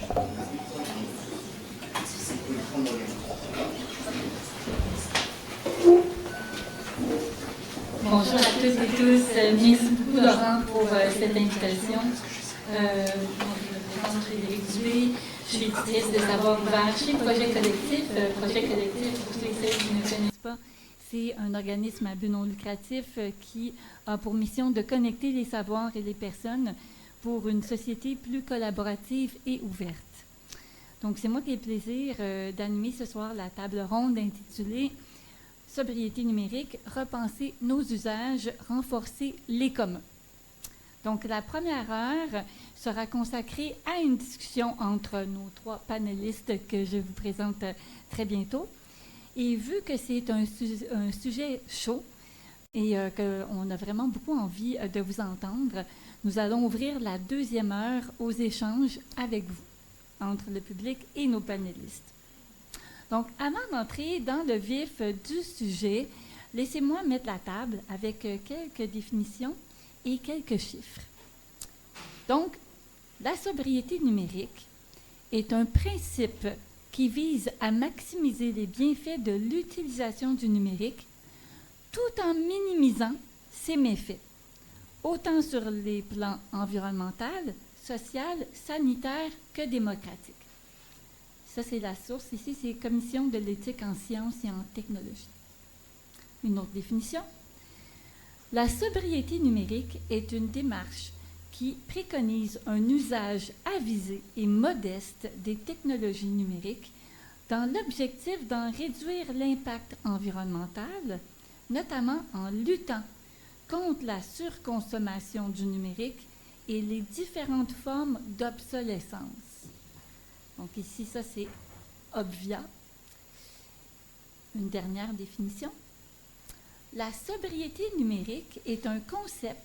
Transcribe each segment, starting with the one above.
Bonjour à toutes et tous. Merci beaucoup, Laurent, pour cette invitation. Je me présente Frédérique Dubé. Je suis éditrice de Savoir ouvert chez Projet Collectif. Projet Collectif, pour ceux et celles qui ne connaissent pas, c'est un organisme à but non lucratif qui a pour mission de connecter les savoirs et les personnes pour une société plus collaborative et ouverte. Donc, c'est moi qui ai le plaisir d'animer ce soir la table ronde intitulée « Sobriété numérique, repenser nos usages, renforcer les communs ». Donc, la première heure sera consacrée à une discussion entre nos trois panélistes que je vous présente très bientôt. Et vu que c'est un sujet chaud et qu'on a vraiment beaucoup envie de vous entendre, nous allons ouvrir la deuxième heure aux échanges avec vous, entre le public et nos panélistes. Donc, avant d'entrer dans le vif du sujet, laissez-moi mettre la table avec quelques définitions et quelques chiffres. Donc, la sobriété numérique est un principe qui vise à maximiser les bienfaits de l'utilisation du numérique tout en minimisant ses méfaits, autant sur les plans environnemental, social, sanitaire que démocratique. Ça, c'est la source. Ici, c'est Commission de l'éthique en sciences et en technologie. Une autre définition. La sobriété numérique est une démarche qui préconise un usage avisé et modeste des technologies numériques dans l'objectif d'en réduire l'impact environnemental, notamment en luttant contre la surconsommation du numérique et les différentes formes d'obsolescence. Donc ici, ça c'est Obvia. Une dernière définition. La sobriété numérique est un concept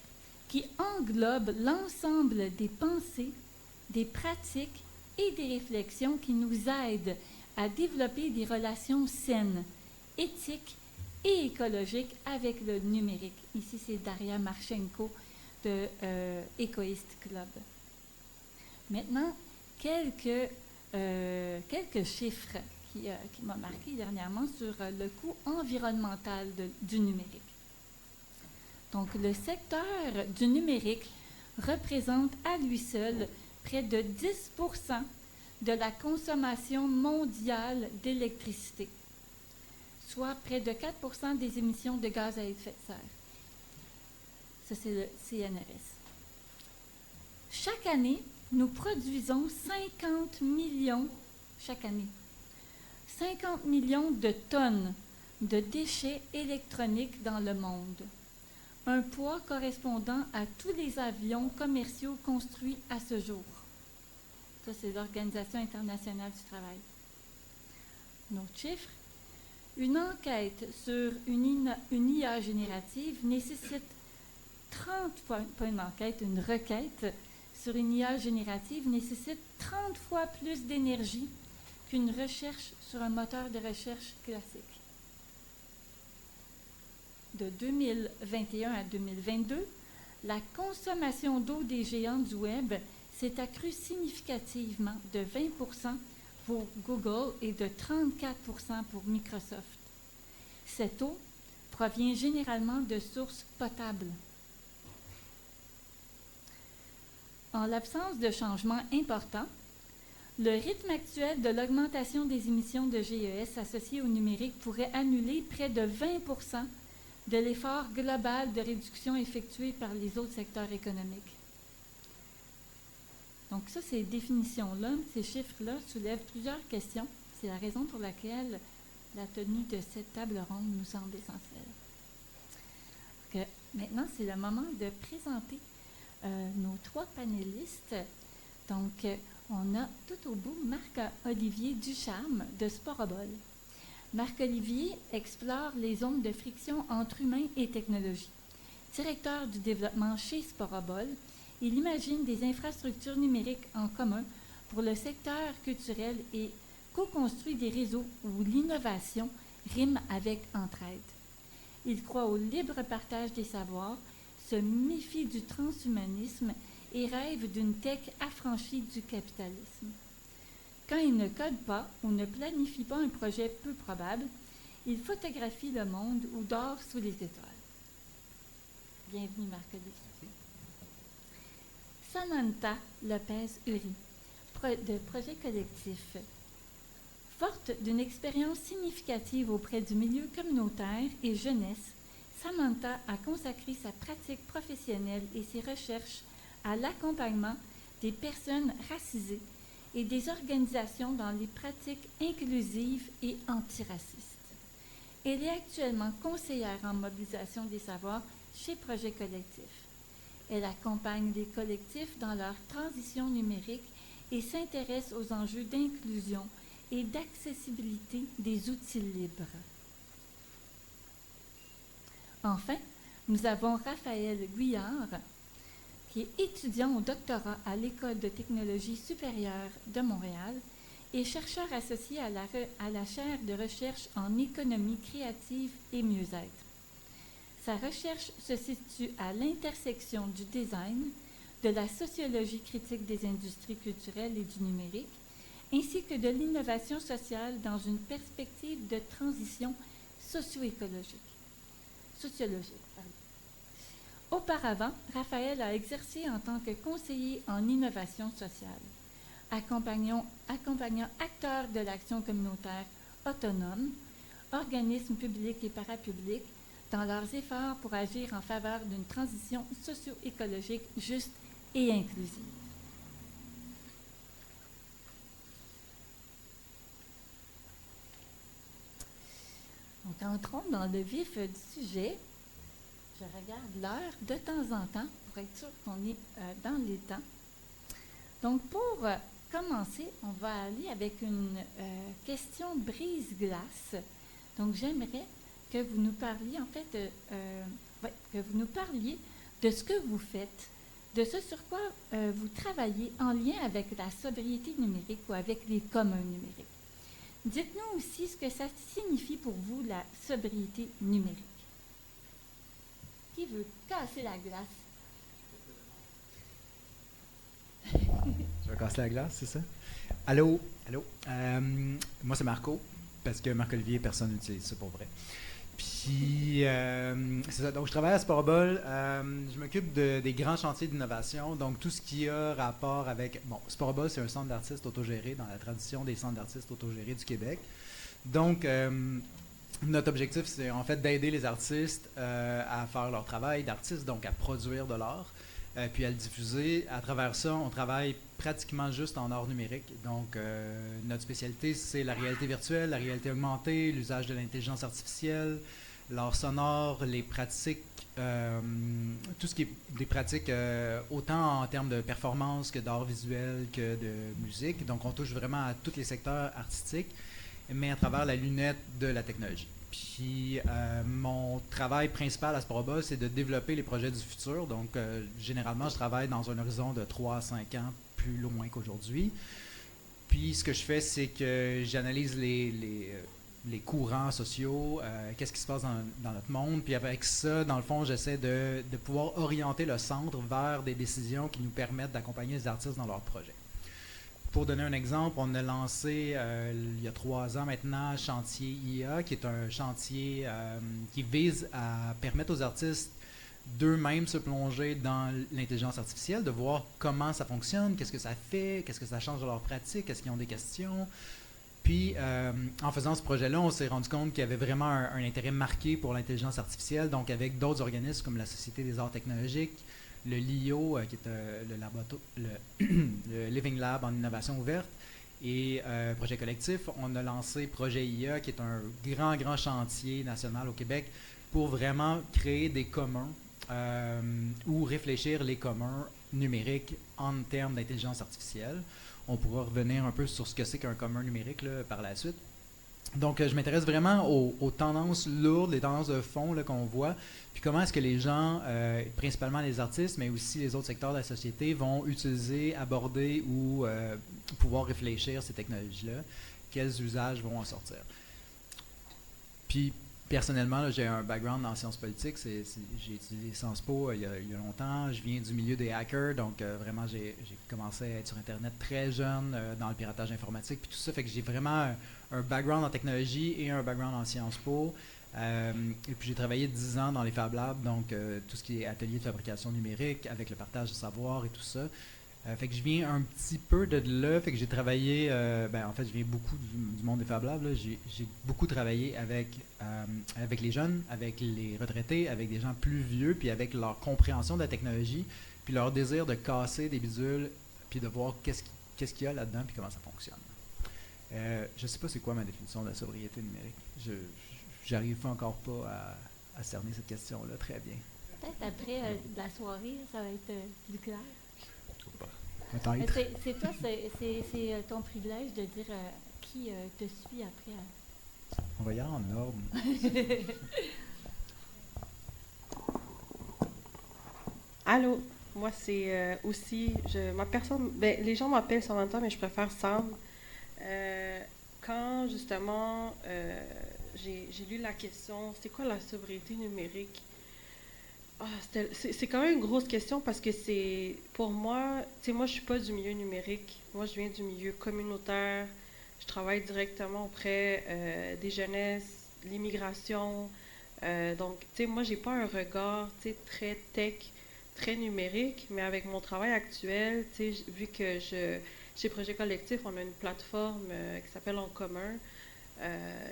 qui englobe l'ensemble des pensées, des pratiques et des réflexions qui nous aident à développer des relations saines, éthiques et écologiques avec le numérique. Ici, c'est Daria Marchenko de Ecoist Club. Maintenant, quelques chiffres qui m'ont marqué dernièrement sur le coût environnemental du numérique. Donc, le secteur du numérique représente à lui seul près de 10% de la consommation mondiale d'électricité, soit près de 4% des émissions de gaz à effet de serre. Ça, c'est le CNRS. Chaque année, nous produisons 50 millions de tonnes de déchets électroniques dans le monde, un poids correspondant à tous les avions commerciaux construits à ce jour. Ça, c'est l'Organisation internationale du travail. Un autre chiffre. Une enquête sur une IA générative nécessite 30 fois, pas une enquête, une requête sur une IA générative nécessite 30 fois plus d'énergie qu'une recherche sur un moteur de recherche classique. De 2021 à 2022, la consommation d'eau des géants du Web s'est accrue significativement de 20% pour Google et de 34% pour Microsoft. Cette eau provient généralement de sources potables. En l'absence de changements importants, le rythme actuel de l'augmentation des émissions de GES associées au numérique pourrait annuler près de 20% de l'effort global de réduction effectué par les autres secteurs économiques. Donc ça, ces définitions-là, ces chiffres-là soulèvent plusieurs questions. C'est la raison pour laquelle la tenue de cette table ronde nous semble essentielle. Maintenant, c'est le moment de présenter nos trois panélistes. Donc, on a tout au bout Marc-Olivier Ducharme de Sporobol. Marc-Olivier explore les zones de friction entre humains et technologie. Directeur du développement chez Sporobol, il imagine des infrastructures numériques en commun pour le secteur culturel et co-construit des réseaux où l'innovation rime avec entraide. Il croit au libre partage des savoirs, se méfie du transhumanisme et rêve d'une tech affranchie du capitalisme. Quand il ne code pas ou ne planifie pas un projet peu probable, il photographie le monde ou dort sous les étoiles. Bienvenue, Marc-Olivier. Samantha Lopez-Uri, de Projet Collectif. Forte d'une expérience significative auprès du milieu communautaire et jeunesse, Samantha a consacré sa pratique professionnelle et ses recherches à l'accompagnement des personnes racisées et des organisations dans les pratiques inclusives et antiracistes. Elle est actuellement conseillère en mobilisation des savoirs chez Projet Collectif. Elle accompagne les collectifs dans leur transition numérique et s'intéresse aux enjeux d'inclusion et d'accessibilité des outils libres. Enfin, nous avons Raphaël Guyard, qui est étudiant au doctorat à l'École de technologie supérieure de Montréal et chercheur associé à la chaire de recherche en économie créative et mieux-être. Sa recherche se situe à l'intersection du design, de la sociologie critique des industries culturelles et du numérique, ainsi que de l'innovation sociale dans une perspective de transition sociologique. Auparavant, Raphaël a exercé en tant que conseiller en innovation sociale, accompagnant acteurs de l'action communautaire autonomes, organismes publics et parapublics, dans leurs efforts pour agir en faveur d'une transition socio-écologique juste et inclusive. Donc, entrons dans le vif du sujet. Je regarde l'heure de temps en temps pour être sûr qu'on est dans les temps. Donc, pour commencer, on va aller avec une question brise-glace. Donc, j'aimerais que vous nous parliez, que vous nous parliez de ce que vous faites, de ce sur quoi vous travaillez en lien avec la sobriété numérique ou avec les communs numériques. Dites-nous aussi ce que ça signifie pour vous, la sobriété numérique. Qui veut casser la glace? Je vais casser la glace, c'est ça? Allô? Allô? Moi, c'est Marco, parce que Marc-Olivier, personne n'utilise ça pour vrai. Puis, c'est ça. Donc, je travaille à Sporobol. Je m'occupe des grands chantiers d'innovation. Donc, tout ce qui a rapport avec... Bon, Sporobol, c'est un centre d'artistes autogéré dans la tradition des centres d'artistes autogérés du Québec. Donc, notre objectif, c'est en fait d'aider les artistes à faire leur travail d'artiste, donc à produire de l'art, puis à le diffuser. À travers ça, on travaille pratiquement juste en art numérique. Donc, notre spécialité, c'est la réalité virtuelle, la réalité augmentée, l'usage de l'intelligence artificielle, l'art sonore, les pratiques, tout ce qui est des pratiques autant en termes de performance que d'art visuel que de musique. Donc, on touche vraiment à tous les secteurs artistiques, mais à travers la lunette de la technologie. Puis, mon travail principal à Sporobol, c'est de développer les projets du futur. Donc, généralement, je travaille dans un horizon de 3 à 5 ans, plus loin qu'aujourd'hui. Puis, ce que je fais, c'est que j'analyse les courants sociaux, qu'est-ce qui se passe dans notre monde. Puis, avec ça, dans le fond, j'essaie de pouvoir orienter le centre vers des décisions qui nous permettent d'accompagner les artistes dans leurs projets. Pour donner un exemple, on a lancé il y a 3 ans maintenant Chantier IA, qui est un chantier qui vise à permettre aux artistes d'eux-mêmes se plonger dans l'intelligence artificielle, de voir comment ça fonctionne, qu'est-ce que ça fait, qu'est-ce que ça change dans leur pratique, est-ce qu'ils ont des questions. Puis, en faisant ce projet-là, on s'est rendu compte qu'il y avait vraiment un intérêt marqué pour l'intelligence artificielle, donc avec d'autres organismes comme la Société des arts technologiques, le LIO, qui est le Living Lab en innovation ouverte, et Projet Collectif, on a lancé Projet IA, qui est un grand chantier national au Québec pour vraiment créer des communs ou réfléchir les communs numériques en termes d'intelligence artificielle. On pourra revenir un peu sur ce que c'est qu'un commun numérique là, par la suite. Donc, je m'intéresse vraiment aux tendances lourdes, les tendances de fond là, qu'on voit, puis comment est-ce que les gens, principalement les artistes, mais aussi les autres secteurs de la société, vont utiliser, aborder ou pouvoir réfléchir ces technologies-là, quels usages vont en sortir. Puis, personnellement, là, j'ai un background en sciences politiques. J'ai étudié Sciences Po il y a longtemps. Je viens du milieu des hackers, donc vraiment, j'ai commencé à être sur Internet très jeune, dans le piratage informatique, puis tout ça. Fait que j'ai vraiment un background en technologie et un background en Sciences Po. Et puis j'ai travaillé 10 ans dans les Fab Labs, donc tout ce qui est atelier de fabrication numérique, avec le partage de savoir et tout ça. Fait que je viens un petit peu de là, fait que j'ai travaillé, en fait je viens beaucoup du monde des Fab Labs, là. J'ai beaucoup travaillé avec les jeunes, avec les retraités, avec des gens plus vieux, puis avec leur compréhension de la technologie, puis leur désir de casser des bidules, puis de voir qu'est-ce qu'il y a là-dedans, puis comment ça fonctionne. Je sais pas c'est quoi ma définition de la sobriété numérique. J'arrive encore pas à cerner cette question-là très bien. Peut-être après la soirée, ça va être plus clair. Peut-être. C'est toi, c'est ton privilège de dire qui te suit après. On va y aller en ordre. Allô, moi c'est aussi, ma personne, les gens m'appellent Samantha, mais je préfère Sam. Quand justement j'ai lu la question, c'est quoi la sobriété numérique? C'est quand même une grosse question parce que c'est, pour moi, tu sais, moi je suis pas du milieu numérique, moi je viens du milieu communautaire, je travaille directement auprès des jeunesses, l'immigration, donc tu sais, moi j'ai pas un regard, tu sais, très tech, très numérique, mais avec mon travail actuel, tu sais, vu que chez Projet Collectif, on a une plateforme qui s'appelle En commun,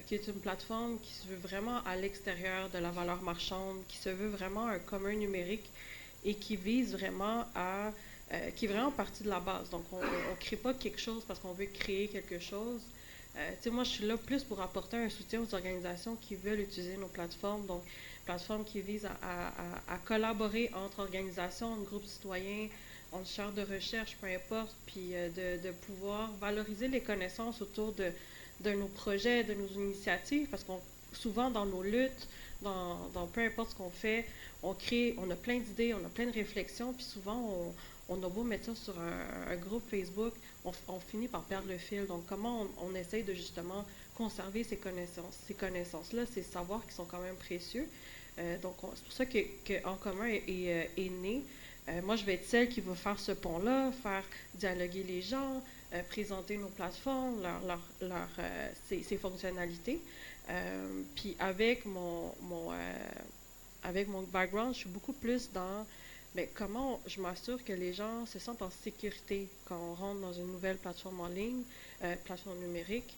qui est une plateforme qui se veut vraiment à l'extérieur de la valeur marchande, qui se veut vraiment un commun numérique et qui vise vraiment qui est vraiment partie de la base. Donc, on ne crée pas quelque chose parce qu'on veut créer quelque chose. Tu sais, moi, je suis là plus pour apporter un soutien aux organisations qui veulent utiliser nos plateformes. Donc, plateformes qui visent à collaborer entre organisations, groupes citoyens, entre chaires de recherche, peu importe, puis de pouvoir valoriser les connaissances autour de nos projets, de nos initiatives, parce qu'on souvent dans nos luttes, dans peu importe ce qu'on fait, on a plein d'idées, on a plein de réflexions, puis souvent on a beau mettre ça sur un groupe Facebook, on finit par perdre le fil. Donc comment on essaye de justement conserver ces connaissances? Ces connaissances-là, ces savoirs qui sont quand même précieux. Donc c'est pour ça que En commun est né. Moi, je vais être celle qui va faire ce pont-là, faire dialoguer les gens, présenter nos plateformes, ses fonctionnalités. Puis avec avec mon background, je suis beaucoup plus dans comment je m'assure que les gens se sentent en sécurité quand on rentre dans une nouvelle plateforme en ligne, plateforme numérique.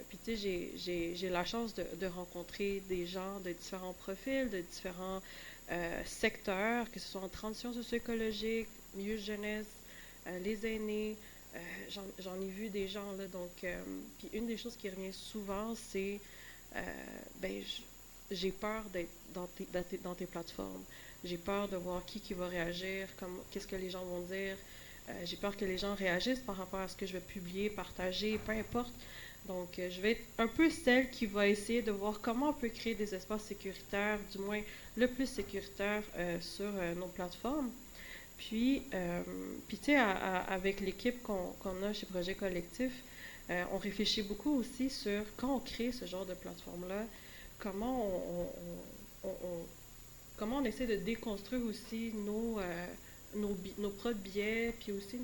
Puis tu sais, j'ai la chance de rencontrer des gens de différents profils, de différents secteurs, que ce soit en transition socio-écologique, milieu jeunesse, les aînés. J'en ai vu des gens là, donc puis une des choses qui revient souvent, c'est j'ai peur d'être dans tes plateformes. J'ai peur de voir qui va réagir, qu'est-ce que les gens vont dire. J'ai peur que les gens réagissent par rapport à ce que je vais publier, partager, peu importe. Donc, je vais être un peu celle qui va essayer de voir comment on peut créer des espaces sécuritaires, du moins le plus sécuritaire sur nos plateformes. Puis tu sais, avec l'équipe qu'on a chez Projet Collectif, on réfléchit beaucoup aussi sur quand on crée ce genre de plateforme-là, comment comment on essaie de déconstruire aussi nos propres biais, puis aussi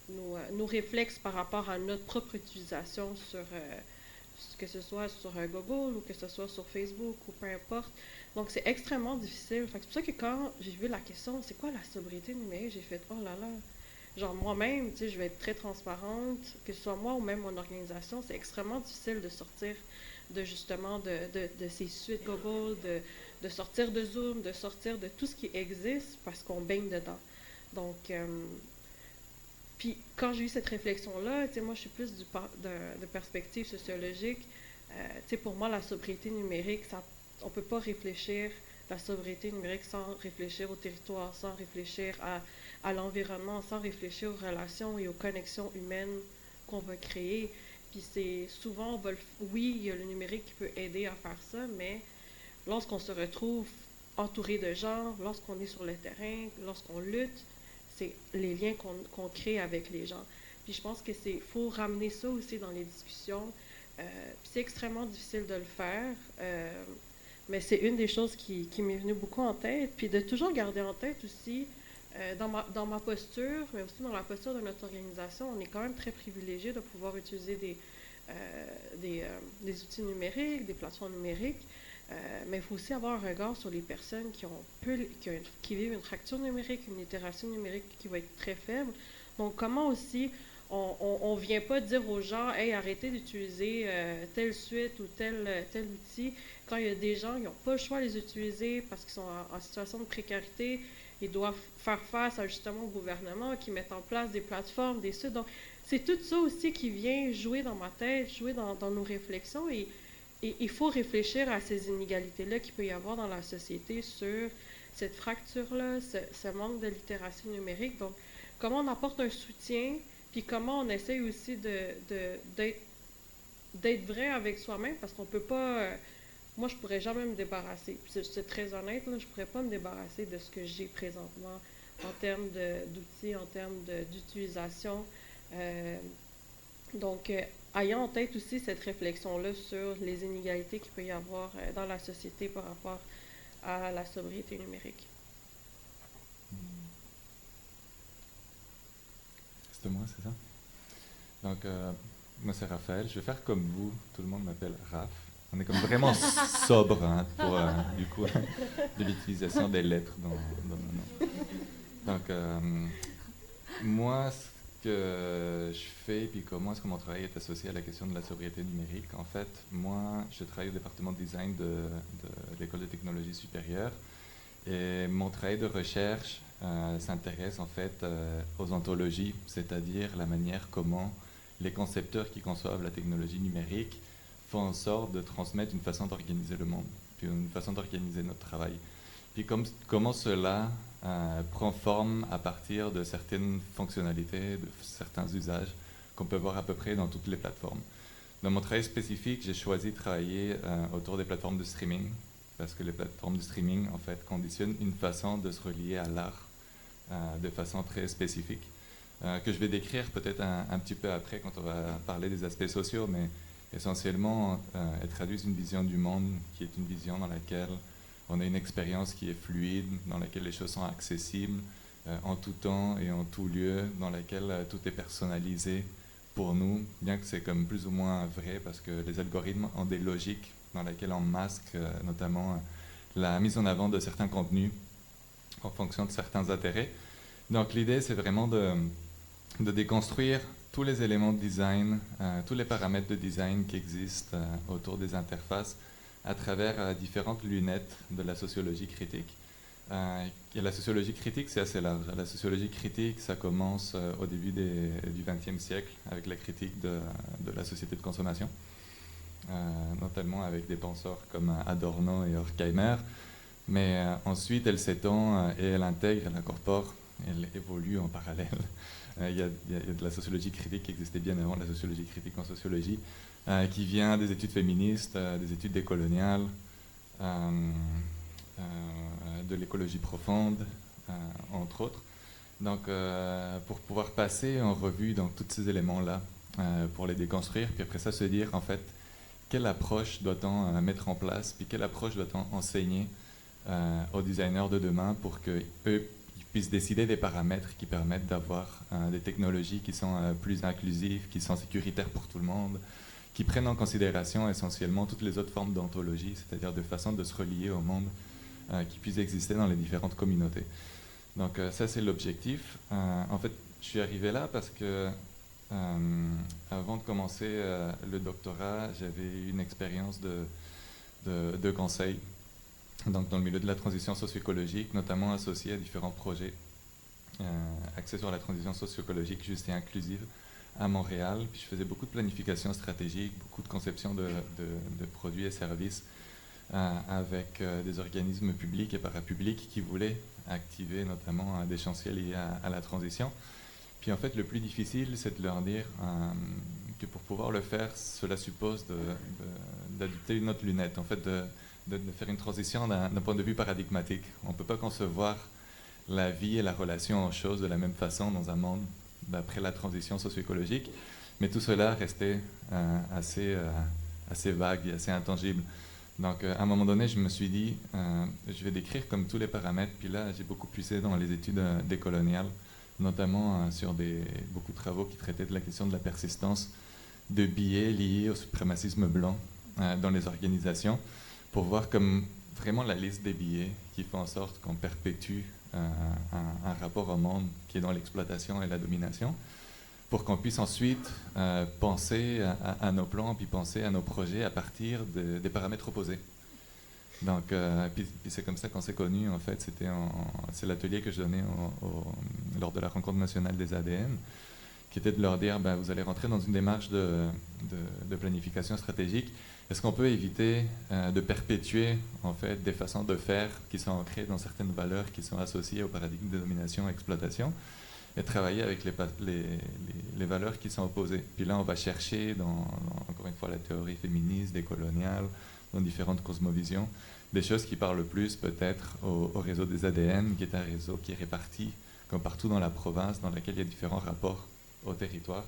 nos réflexes par rapport à notre propre utilisation que ce soit sur Google ou que ce soit sur Facebook ou peu importe. Donc, c'est extrêmement difficile. C'est pour ça que quand j'ai vu la question, c'est quoi la sobriété numérique, j'ai fait, oh là là. Genre, moi-même, tu sais, je vais être très transparente, que ce soit moi ou même mon organisation, c'est extrêmement difficile de sortir justement de ces suites Google, de sortir de Zoom, de sortir de tout ce qui existe parce qu'on baigne dedans. Donc, puis quand j'ai eu cette réflexion-là, tu sais, moi je suis plus de perspective sociologique. Tu sais, pour moi, la sobriété numérique, on ne peut pas réfléchir la sobriété numérique sans réfléchir au territoire, sans réfléchir à l'environnement, sans réfléchir aux relations et aux connexions humaines qu'on va créer. Puis c'est souvent, oui, il y a le numérique qui peut aider à faire ça, mais lorsqu'on se retrouve entouré de gens, lorsqu'on est sur le terrain, lorsqu'on lutte, c'est les liens qu'on crée avec les gens. Puis je pense que faut ramener ça aussi dans les discussions, Puis c'est extrêmement difficile de le faire, mais c'est une des choses qui m'est venue beaucoup en tête. Puis de toujours garder en tête aussi, dans ma posture, mais aussi dans la posture de notre organisation, on est quand même très privilégié de pouvoir utiliser des outils numériques, des plateformes numériques. Mais il faut aussi avoir un regard sur les personnes qui vivent une fracture numérique, une littératie numérique qui va être très faible. Donc, comment aussi on ne vient pas dire aux gens « Hey, arrêtez d'utiliser telle suite ou tel outil », quand il y a des gens qui n'ont pas le choix de les utiliser parce qu'ils sont en situation de précarité, ils doivent faire face à justement au gouvernement qui met en place des plateformes, des sites. Donc, c'est tout ça aussi qui vient jouer dans ma tête, jouer dans nos réflexions. Et il faut réfléchir à ces inégalités-là qu'il peut y avoir dans la société sur cette fracture-là, ce manque de littératie numérique. Donc, comment on apporte un soutien, puis comment on essaye aussi d'être vrai avec soi-même, parce qu'on peut pas... moi, je pourrais jamais me débarrasser. C'est très honnête, là, je pourrais pas me débarrasser de ce que j'ai présentement en termes d'outils, en termes d'utilisation. Donc, ayant en tête aussi cette réflexion-là sur les inégalités qu'il peut y avoir dans la société par rapport à la sobriété numérique. C'est moi, c'est ça? Donc, moi, c'est Raphaël. Je vais faire comme vous. Tout le monde m'appelle Raph. On est comme vraiment sobre hein, pour, du coup, de l'utilisation des lettres dans mon nom. Donc, moi, ce que je fais, puis comment est-ce que mon travail est associé à la question de la sobriété numérique. En fait, moi, je travaille au département de design de l'École de technologie supérieure. Et mon travail de recherche s'intéresse en fait aux ontologies, c'est-à-dire la manière comment les concepteurs qui conçoivent la technologie numérique font en sorte de transmettre une façon d'organiser le monde, puis une façon d'organiser notre travail. Puis comment cela prend forme à partir de certaines fonctionnalités, de certains usages qu'on peut voir à peu près dans toutes les plateformes. Dans mon travail spécifique, j'ai choisi de travailler autour des plateformes de streaming, parce que les plateformes de streaming, en fait, conditionnent une façon de se relier à l'art de façon très spécifique, que je vais décrire peut-être un petit peu après quand on va parler des aspects sociaux, mais essentiellement, elles traduisent une vision du monde qui est une vision dans laquelle on a une expérience qui est fluide, dans laquelle les choses sont accessibles en tout temps et en tout lieu, dans laquelle tout est personnalisé pour nous, bien que c'est comme plus ou moins vrai, parce que les algorithmes ont des logiques dans lesquelles on masque notamment la mise en avant de certains contenus en fonction de certains intérêts. Donc l'idée, c'est vraiment de déconstruire tous les éléments de design, tous les paramètres de design qui existent autour des interfaces à travers différentes lunettes de la sociologie critique. Et la sociologie critique, c'est assez large. La sociologie critique, ça commence au début du XXe siècle avec la critique de la société de consommation, notamment avec des penseurs comme Adorno et Horkheimer. Mais ensuite, elle s'étend et elle intègre, elle incorpore, elle évolue en parallèle. Il y a de la sociologie critique qui existait bien avant la sociologie critique en sociologie, qui vient des études féministes, des études décoloniales, de l'écologie profonde, entre autres. Donc, pour pouvoir passer en revue donc, tous ces éléments-là, pour les déconstruire, puis après ça se dire, en fait, quelle approche doit-on mettre en place, puis quelle approche doit-on enseigner aux designers de demain pour qu'eux puissent décider des paramètres qui permettent d'avoir des technologies qui sont plus inclusives, qui sont sécuritaires pour tout le monde, qui prennent en considération essentiellement toutes les autres formes d'ontologie, c'est-à-dire de façon de se relier au monde qui puisse exister dans les différentes communautés. Donc ça, c'est l'objectif. En fait, je suis arrivé là parce que avant de commencer le doctorat, j'avais eu une expérience de conseil donc dans le milieu de la transition socio-écologique, notamment associé à différents projets axés sur la transition socio-écologique juste et inclusive à Montréal. Puis je faisais beaucoup de planification stratégique, beaucoup de conception de produits et services avec des organismes publics et parapublics qui voulaient activer notamment des chantiers liés à la transition. Puis en fait, le plus difficile, c'est de leur dire que pour pouvoir le faire, cela suppose d'adopter une autre lunette, en fait de faire une transition d'un point de vue paradigmatique. On ne peut pas concevoir la vie et la relation aux choses de la même façon dans un monde d'après la transition socio-écologique. Mais tout cela restait assez vague et assez intangible. Donc, à un moment donné, je me suis dit, je vais décrire comme tous les paramètres. Puis là, j'ai beaucoup puisé dans les études décoloniales, notamment sur beaucoup de travaux qui traitaient de la question de la persistance de biais liés au suprémacisme blanc dans les organisations, pour voir comme vraiment la liste des biais qui fait en sorte qu'on perpétue un rapport au monde qui est dans l'exploitation et la domination, pour qu'on puisse ensuite penser à nos plans, puis penser à nos projets à partir des paramètres opposés. Donc, puis c'est comme ça qu'on s'est connus, en fait. C'est l'atelier que je donnais lors de la rencontre nationale des ADN, qui était de leur dire, vous allez rentrer dans une démarche de planification stratégique. Est-ce qu'on peut éviter de perpétuer, en fait, des façons de faire qui sont ancrées dans certaines valeurs qui sont associées au paradigme de domination et exploitation, et travailler avec les valeurs qui sont opposées. Puis là, on va chercher, encore une fois, la théorie féministe, décoloniale, dans différentes cosmovisions, des choses qui parlent plus peut-être au réseau des ADN, qui est un réseau qui est réparti comme partout dans la province, dans laquelle il y a différents rapports au territoire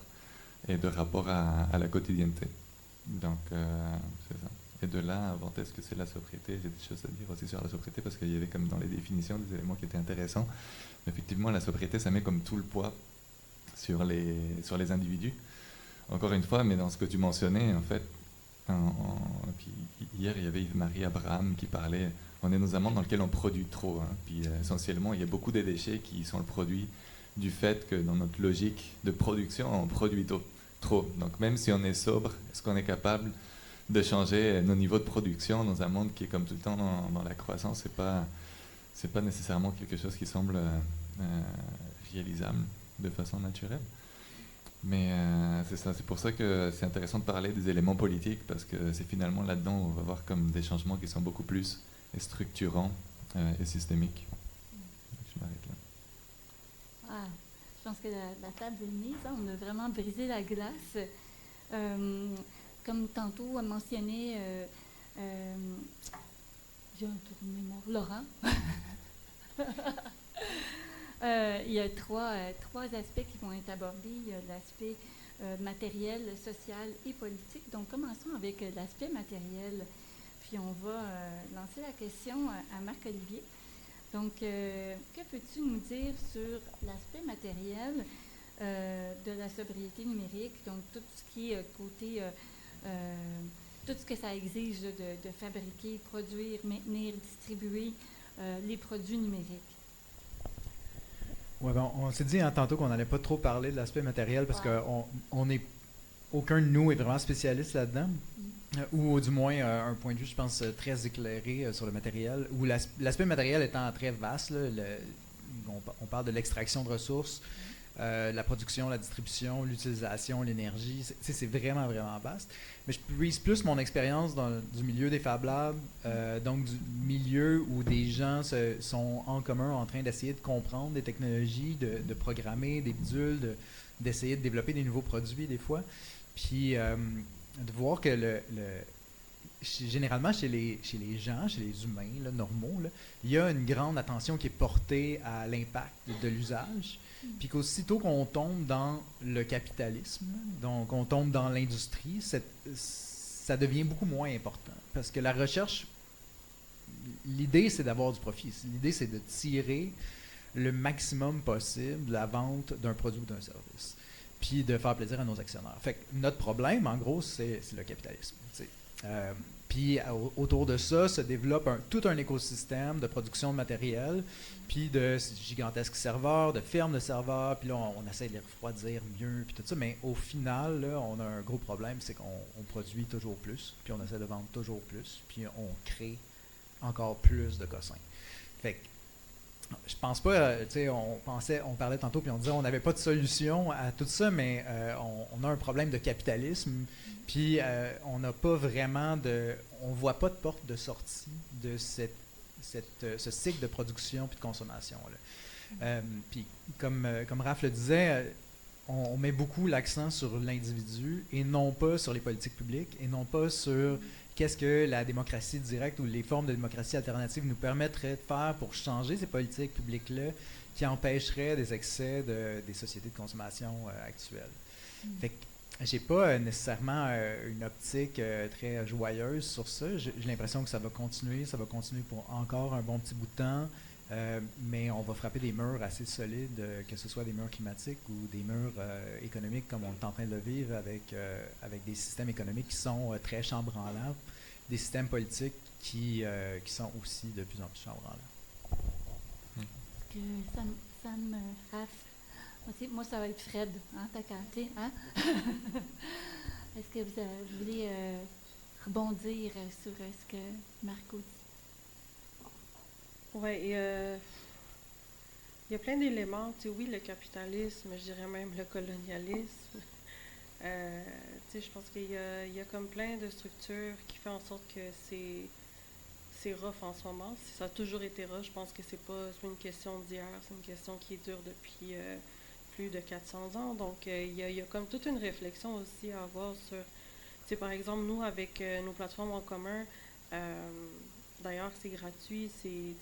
et de rapport à la quotidienneté. Donc, c'est ça. Et de là, inventer ce que c'est la sobriété, j'ai des choses à dire aussi sur la sobriété, parce qu'il y avait comme dans les définitions des éléments qui étaient intéressants. Mais effectivement, la sobriété, ça met comme tout le poids sur les individus. Encore une fois, mais dans ce que tu mentionnais, en fait, puis hier, il y avait Yves-Marie Abraham qui parlait, on est dans un monde dans lequel on produit trop, hein, puis essentiellement, il y a beaucoup de déchets qui sont le produit du fait que dans notre logique de production, on produit trop. Donc même si on est sobre, est-ce qu'on est capable de changer nos niveaux de production dans un monde qui est comme tout le temps dans la croissance? C'est pas nécessairement quelque chose qui semble réalisable de façon naturelle. Mais c'est ça, c'est pour ça que c'est intéressant de parler des éléments politiques, parce que c'est finalement là-dedans où on va voir comme des changements qui sont beaucoup plus structurants et systémiques. Je m'arrête là. Ah, je pense que la table est mise, hein, on a vraiment brisé la glace. Comme tantôt a mentionné, j'ai un tour de mémoire, Laurent. Il y a trois aspects qui vont être abordés. Il y a l'aspect matériel, social et politique. Donc, commençons avec l'aspect matériel. Puis, on va lancer la question à Marc-Olivier. Donc, que peux-tu nous dire sur l'aspect matériel de la sobriété numérique? Donc, tout ce qui est côté, tout ce que ça exige de fabriquer, produire, maintenir, distribuer les produits numériques. Ouais, on s'est dit tantôt qu'on n'allait pas trop parler de l'aspect matériel parce aucun de nous est vraiment spécialiste là-dedans, ou du moins un point de vue, je pense, très éclairé sur le matériel, ou l'aspect matériel étant très vaste. Là, on parle de l'extraction de ressources, la production, la distribution, l'utilisation, l'énergie. C'est vraiment, vraiment vaste. Mais je puise plus mon expérience du milieu des Fab Labs, donc du milieu où des gens sont en commun en train d'essayer de comprendre des technologies, de programmer des bidules, d'essayer de développer des nouveaux produits des fois. Puis de voir que généralement chez les gens, chez les humains là, normaux, là, il y a une grande attention qui est portée à l'impact de l'usage. Puis qu'aussitôt qu'on tombe dans le capitalisme, donc on tombe dans l'industrie, ça devient beaucoup moins important. Parce que la recherche, l'idée c'est d'avoir du profit. L'idée c'est de tirer le maximum possible de la vente d'un produit ou d'un service. Puis de faire plaisir à nos actionnaires. Fait que notre problème, en gros, c'est le capitalisme. Puis autour de ça se développe tout un écosystème de production de matériel, puis de gigantesques serveurs, de fermes de serveurs, puis là on essaie de les refroidir mieux, puis tout ça, mais au final, là, on a un gros problème, c'est qu'on produit toujours plus, puis on essaie de vendre toujours plus, puis on crée encore plus de cossins. Fait que je pense pas, tu sais, on parlait tantôt, puis on disait on n'avait pas de solution à tout ça, mais on a un problème de capitalisme, puis on n'a pas vraiment on voit pas de porte de sortie de ce cycle de production puis de consommation là. Puis comme Raph le disait, on met beaucoup l'accent sur l'individu et non pas sur les politiques publiques et non pas sur qu'est-ce que la démocratie directe ou les formes de démocratie alternative nous permettraient de faire pour changer ces politiques publiques-là qui empêcheraient des excès des sociétés de consommation actuelles. Fait que J'ai pas nécessairement une optique très joyeuse sur ça. J'ai l'impression que ça va continuer pour encore un bon petit bout de temps, mais on va frapper des murs assez solides, que ce soit des murs climatiques ou des murs économiques comme on est en train de le vivre avec des systèmes économiques qui sont très chambranlants, des systèmes politiques qui sont aussi de plus en plus chambranlants. Que Sam Raph, moi, ça va être Fred, hein, ta qualité, hein? Est-ce que vous voulez rebondir sur ce que Marco dit? Oui, il y a plein d'éléments. Tu sais, oui, le capitalisme, je dirais même le colonialisme. Tu sais, je pense qu'il y a comme plein de structures qui font en sorte que c'est rough en ce moment. Ça a toujours été rough. Je pense que c'est une question d'hier, c'est une question qui dure depuis plus de 400 ans. Donc, il y a comme toute une réflexion aussi à avoir sur, tu sais, par exemple, nous, avec nos plateformes en commun, d'ailleurs, c'est gratuit, c'est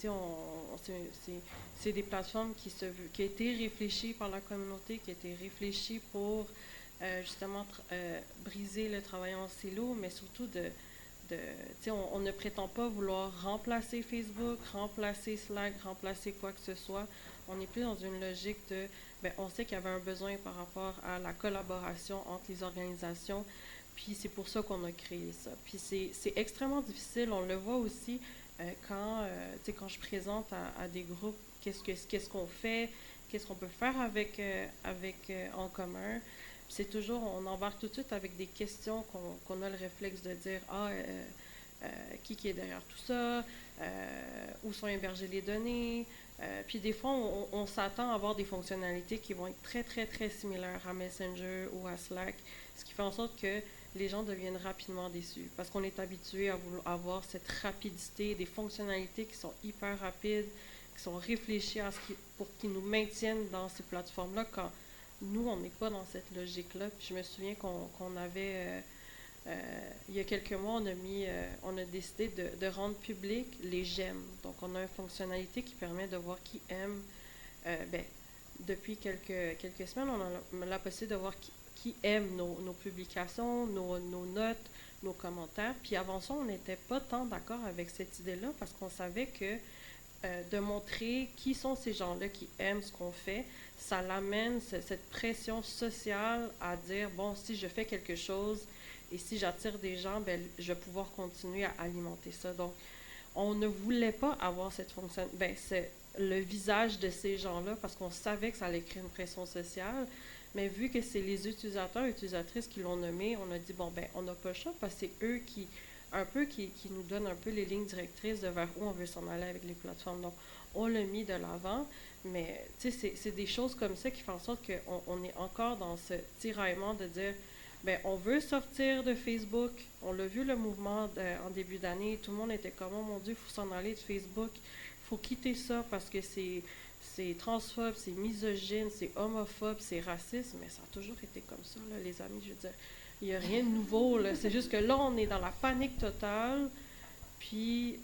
des plateformes qui ont été réfléchies par la communauté, qui ont été réfléchies pour justement briser le travail en silo, mais surtout on ne prétend pas vouloir remplacer Facebook, remplacer Slack, remplacer quoi que ce soit. On est plus dans une logique de, on sait qu'il y avait un besoin par rapport à la collaboration entre les organisations, puis c'est pour ça qu'on a créé ça. Puis c'est extrêmement difficile, on le voit aussi quand je présente à des groupes qu'est-ce qu'on fait, qu'est-ce qu'on peut faire avec en commun. C'est toujours, on embarque tout de suite avec des questions qu'on a le réflexe de dire qui est derrière tout ça, où sont hébergées les données. Puis des fois, on s'attend à avoir des fonctionnalités qui vont être très, très, très similaires à Messenger ou à Slack, ce qui fait en sorte que les gens deviennent rapidement déçus parce qu'on est habitué à avoir cette rapidité, des fonctionnalités qui sont hyper rapides, qui sont réfléchies pour qu'ils nous maintiennent dans ces plateformes-là quand nous, on n'est pas dans cette logique-là. Puis je me souviens qu'on avait, il y a quelques mois, on a décidé de rendre public les j'aime. Donc, on a une fonctionnalité qui permet de voir qui aime. Depuis quelques semaines, on a la possibilité de voir qui aime nos publications, nos notes, nos commentaires. Puis avant ça, on n'était pas tant d'accord avec cette idée-là parce qu'on savait que de montrer qui sont ces gens-là qui aiment ce qu'on fait, ça l'amène, cette pression sociale à dire, bon, si je fais quelque chose et si j'attire des gens, je vais pouvoir continuer à alimenter ça. Donc, on ne voulait pas avoir cette fonction, c'est le visage de ces gens-là parce qu'on savait que ça allait créer une pression sociale, mais vu que c'est les utilisateurs et utilisatrices qui l'ont nommé, on a dit, on n'a pas le choix parce que c'est eux qui nous donnent un peu les lignes directrices de vers où on veut s'en aller avec les plateformes. Donc, on l'a mis de l'avant, mais c'est des choses comme ça qui font en sorte qu'on est encore dans ce tiraillement de dire, on veut sortir de Facebook. On l'a vu le mouvement en début d'année, tout le monde était comme, oh mon Dieu, il faut s'en aller de Facebook, il faut quitter ça parce que c'est transphobe, c'est misogyne, c'est homophobe, c'est raciste, mais ça a toujours été comme ça, là, les amis, je veux dire. Il n'y a rien de nouveau, là. C'est juste que là, on est dans la panique totale. Puis,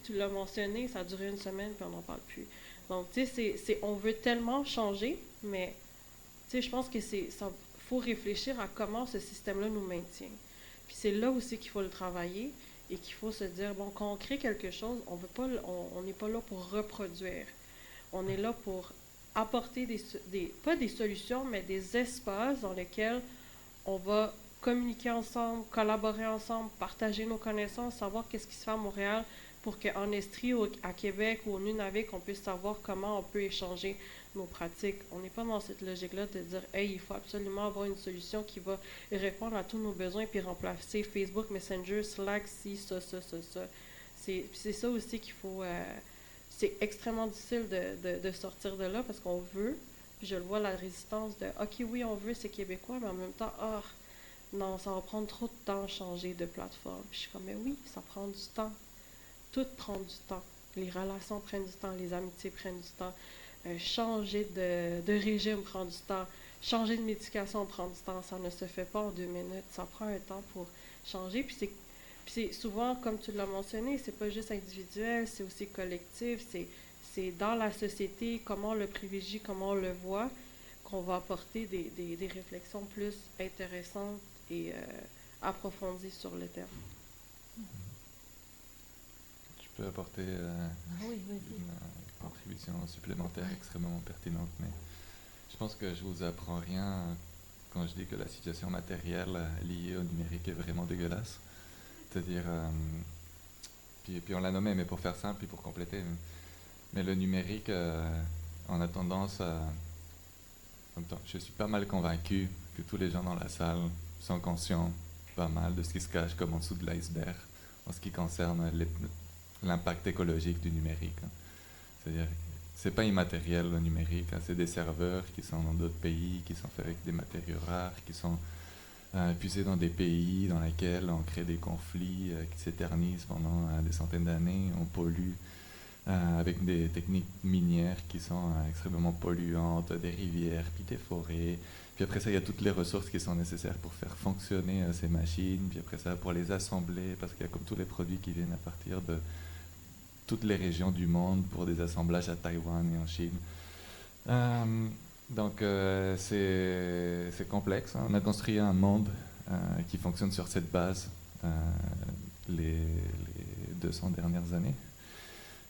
tu l'as mentionné, ça a duré une semaine, puis on n'en parle plus. Donc, on veut tellement changer, mais je pense que faut réfléchir à comment ce système-là nous maintient. Puis c'est là aussi qu'il faut le travailler et qu'il faut se dire, quand on crée quelque chose, on n'est pas là pour reproduire. On est là pour apporter pas des solutions, mais des espaces dans lesquels on va communiquer ensemble, collaborer ensemble, partager nos connaissances, savoir qu'est-ce qui se fait à Montréal pour qu'en Estrie ou à Québec ou au Nunavik, on puisse savoir comment on peut échanger nos pratiques. On n'est pas dans cette logique-là de dire « Hey, il faut absolument avoir une solution qui va répondre à tous nos besoins puis remplacer Facebook, Messenger, Slack, ça. » C'est ça aussi qu'il faut... c'est extrêmement difficile de sortir de là parce qu'on veut, puis je le vois, la résistance de « OK, oui, on veut, c'est québécois, mais en même temps, non, ça va prendre trop de temps à changer de plateforme. » Puis je suis comme « Mais oui, ça prend du temps. Tout prend du temps. Les relations prennent du temps, les amitiés prennent du temps. Changer de régime prend du temps. Changer de médication prend du temps. Ça ne se fait pas en 2 minutes. Ça prend un temps pour changer. Puis c'est souvent, comme tu l'as mentionné, c'est pas juste individuel, c'est aussi collectif. C'est dans la société, comment on le privilégie, comment on le voit, qu'on va apporter des réflexions plus intéressantes et approfondies sur le thème. Je peux apporter Oui, vas-y. une contribution supplémentaire extrêmement pertinente, mais je pense que je vous apprends rien quand je dis que la situation matérielle liée au numérique est vraiment dégueulasse. C'est-à-dire, puis on l'a nommé, mais pour faire simple, puis pour compléter, mais le numérique, on a tendance à... En même temps, je suis pas mal convaincu que tous les gens dans la salle sont conscients pas mal de ce qui se cache comme en dessous de l'iceberg en ce qui concerne l'impact écologique du numérique. C'est-à-dire, c'est pas immatériel le numérique, c'est des serveurs qui sont dans d'autres pays, qui sont faits avec des matériaux rares, qui sont puisés dans des pays dans lesquels on crée des conflits qui s'éternisent pendant des centaines d'années, on pollue avec des techniques minières qui sont extrêmement polluantes, des rivières, puis des forêts. Puis après ça, il y a toutes les ressources qui sont nécessaires pour faire fonctionner ces machines. Puis après ça, pour les assembler, parce qu'il y a comme tous les produits qui viennent à partir de toutes les régions du monde pour des assemblages à Taïwan et en Chine. Donc c'est complexe. On a construit un monde qui fonctionne sur cette base les 200 dernières années.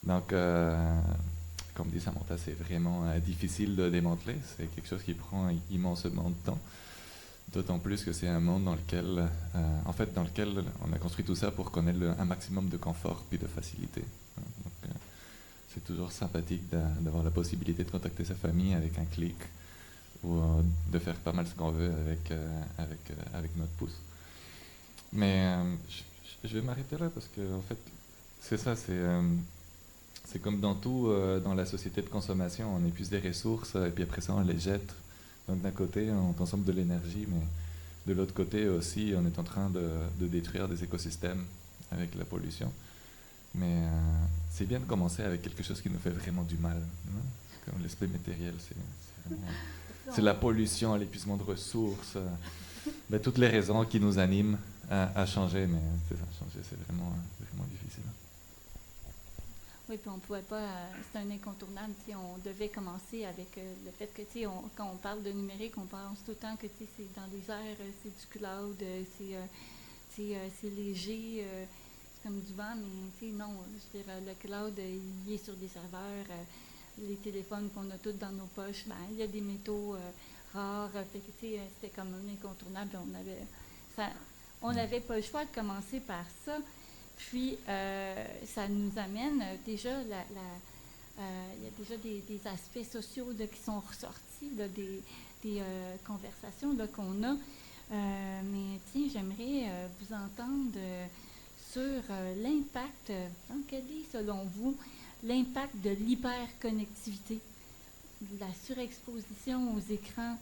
Donc, comme dit Samantha, c'est vraiment difficile de démanteler. C'est quelque chose qui prend immensément de temps. D'autant plus que c'est un monde dans lequel, dans lequel on a construit tout ça pour qu'on ait un maximum de confort puis de facilité. Donc, c'est toujours sympathique d'avoir la possibilité de contacter sa famille avec un clic ou de faire pas mal ce qu'on veut avec notre pouce. Mais je vais m'arrêter là parce que, en fait, c'est ça, c'est comme dans tout, dans la société de consommation, on épuise des ressources et puis après ça on les jette. Donc d'un côté on consomme de l'énergie, mais de l'autre côté aussi on est en train de détruire des écosystèmes avec la pollution. Mais c'est bien de commencer avec quelque chose qui nous fait vraiment du mal, hein? Comme l'aspect matériel, c'est la pollution, l'épuisement de ressources, toutes les raisons qui nous animent à changer, mais changer c'est vraiment difficile. Oui, puis on pouvait pas, c'est un incontournable, on devait commencer avec le fait que, quand on parle de numérique, on pense tout le temps que, c'est dans les airs, c'est du cloud, c'est léger, c'est comme du vent, mais, non, je veux dire, le cloud, il est sur des serveurs, les téléphones qu'on a tous dans nos poches, il y a des métaux rares, fait que, c'était comme un incontournable, on n'avait pas le choix de commencer par ça. Puis, ça nous amène déjà, il y a déjà des aspects sociaux là, qui sont ressortis, là, des conversations là, qu'on a. Mais tiens, j'aimerais vous entendre sur l'impact, quel est selon vous l'impact de l'hyperconnectivité, de la surexposition aux écrans?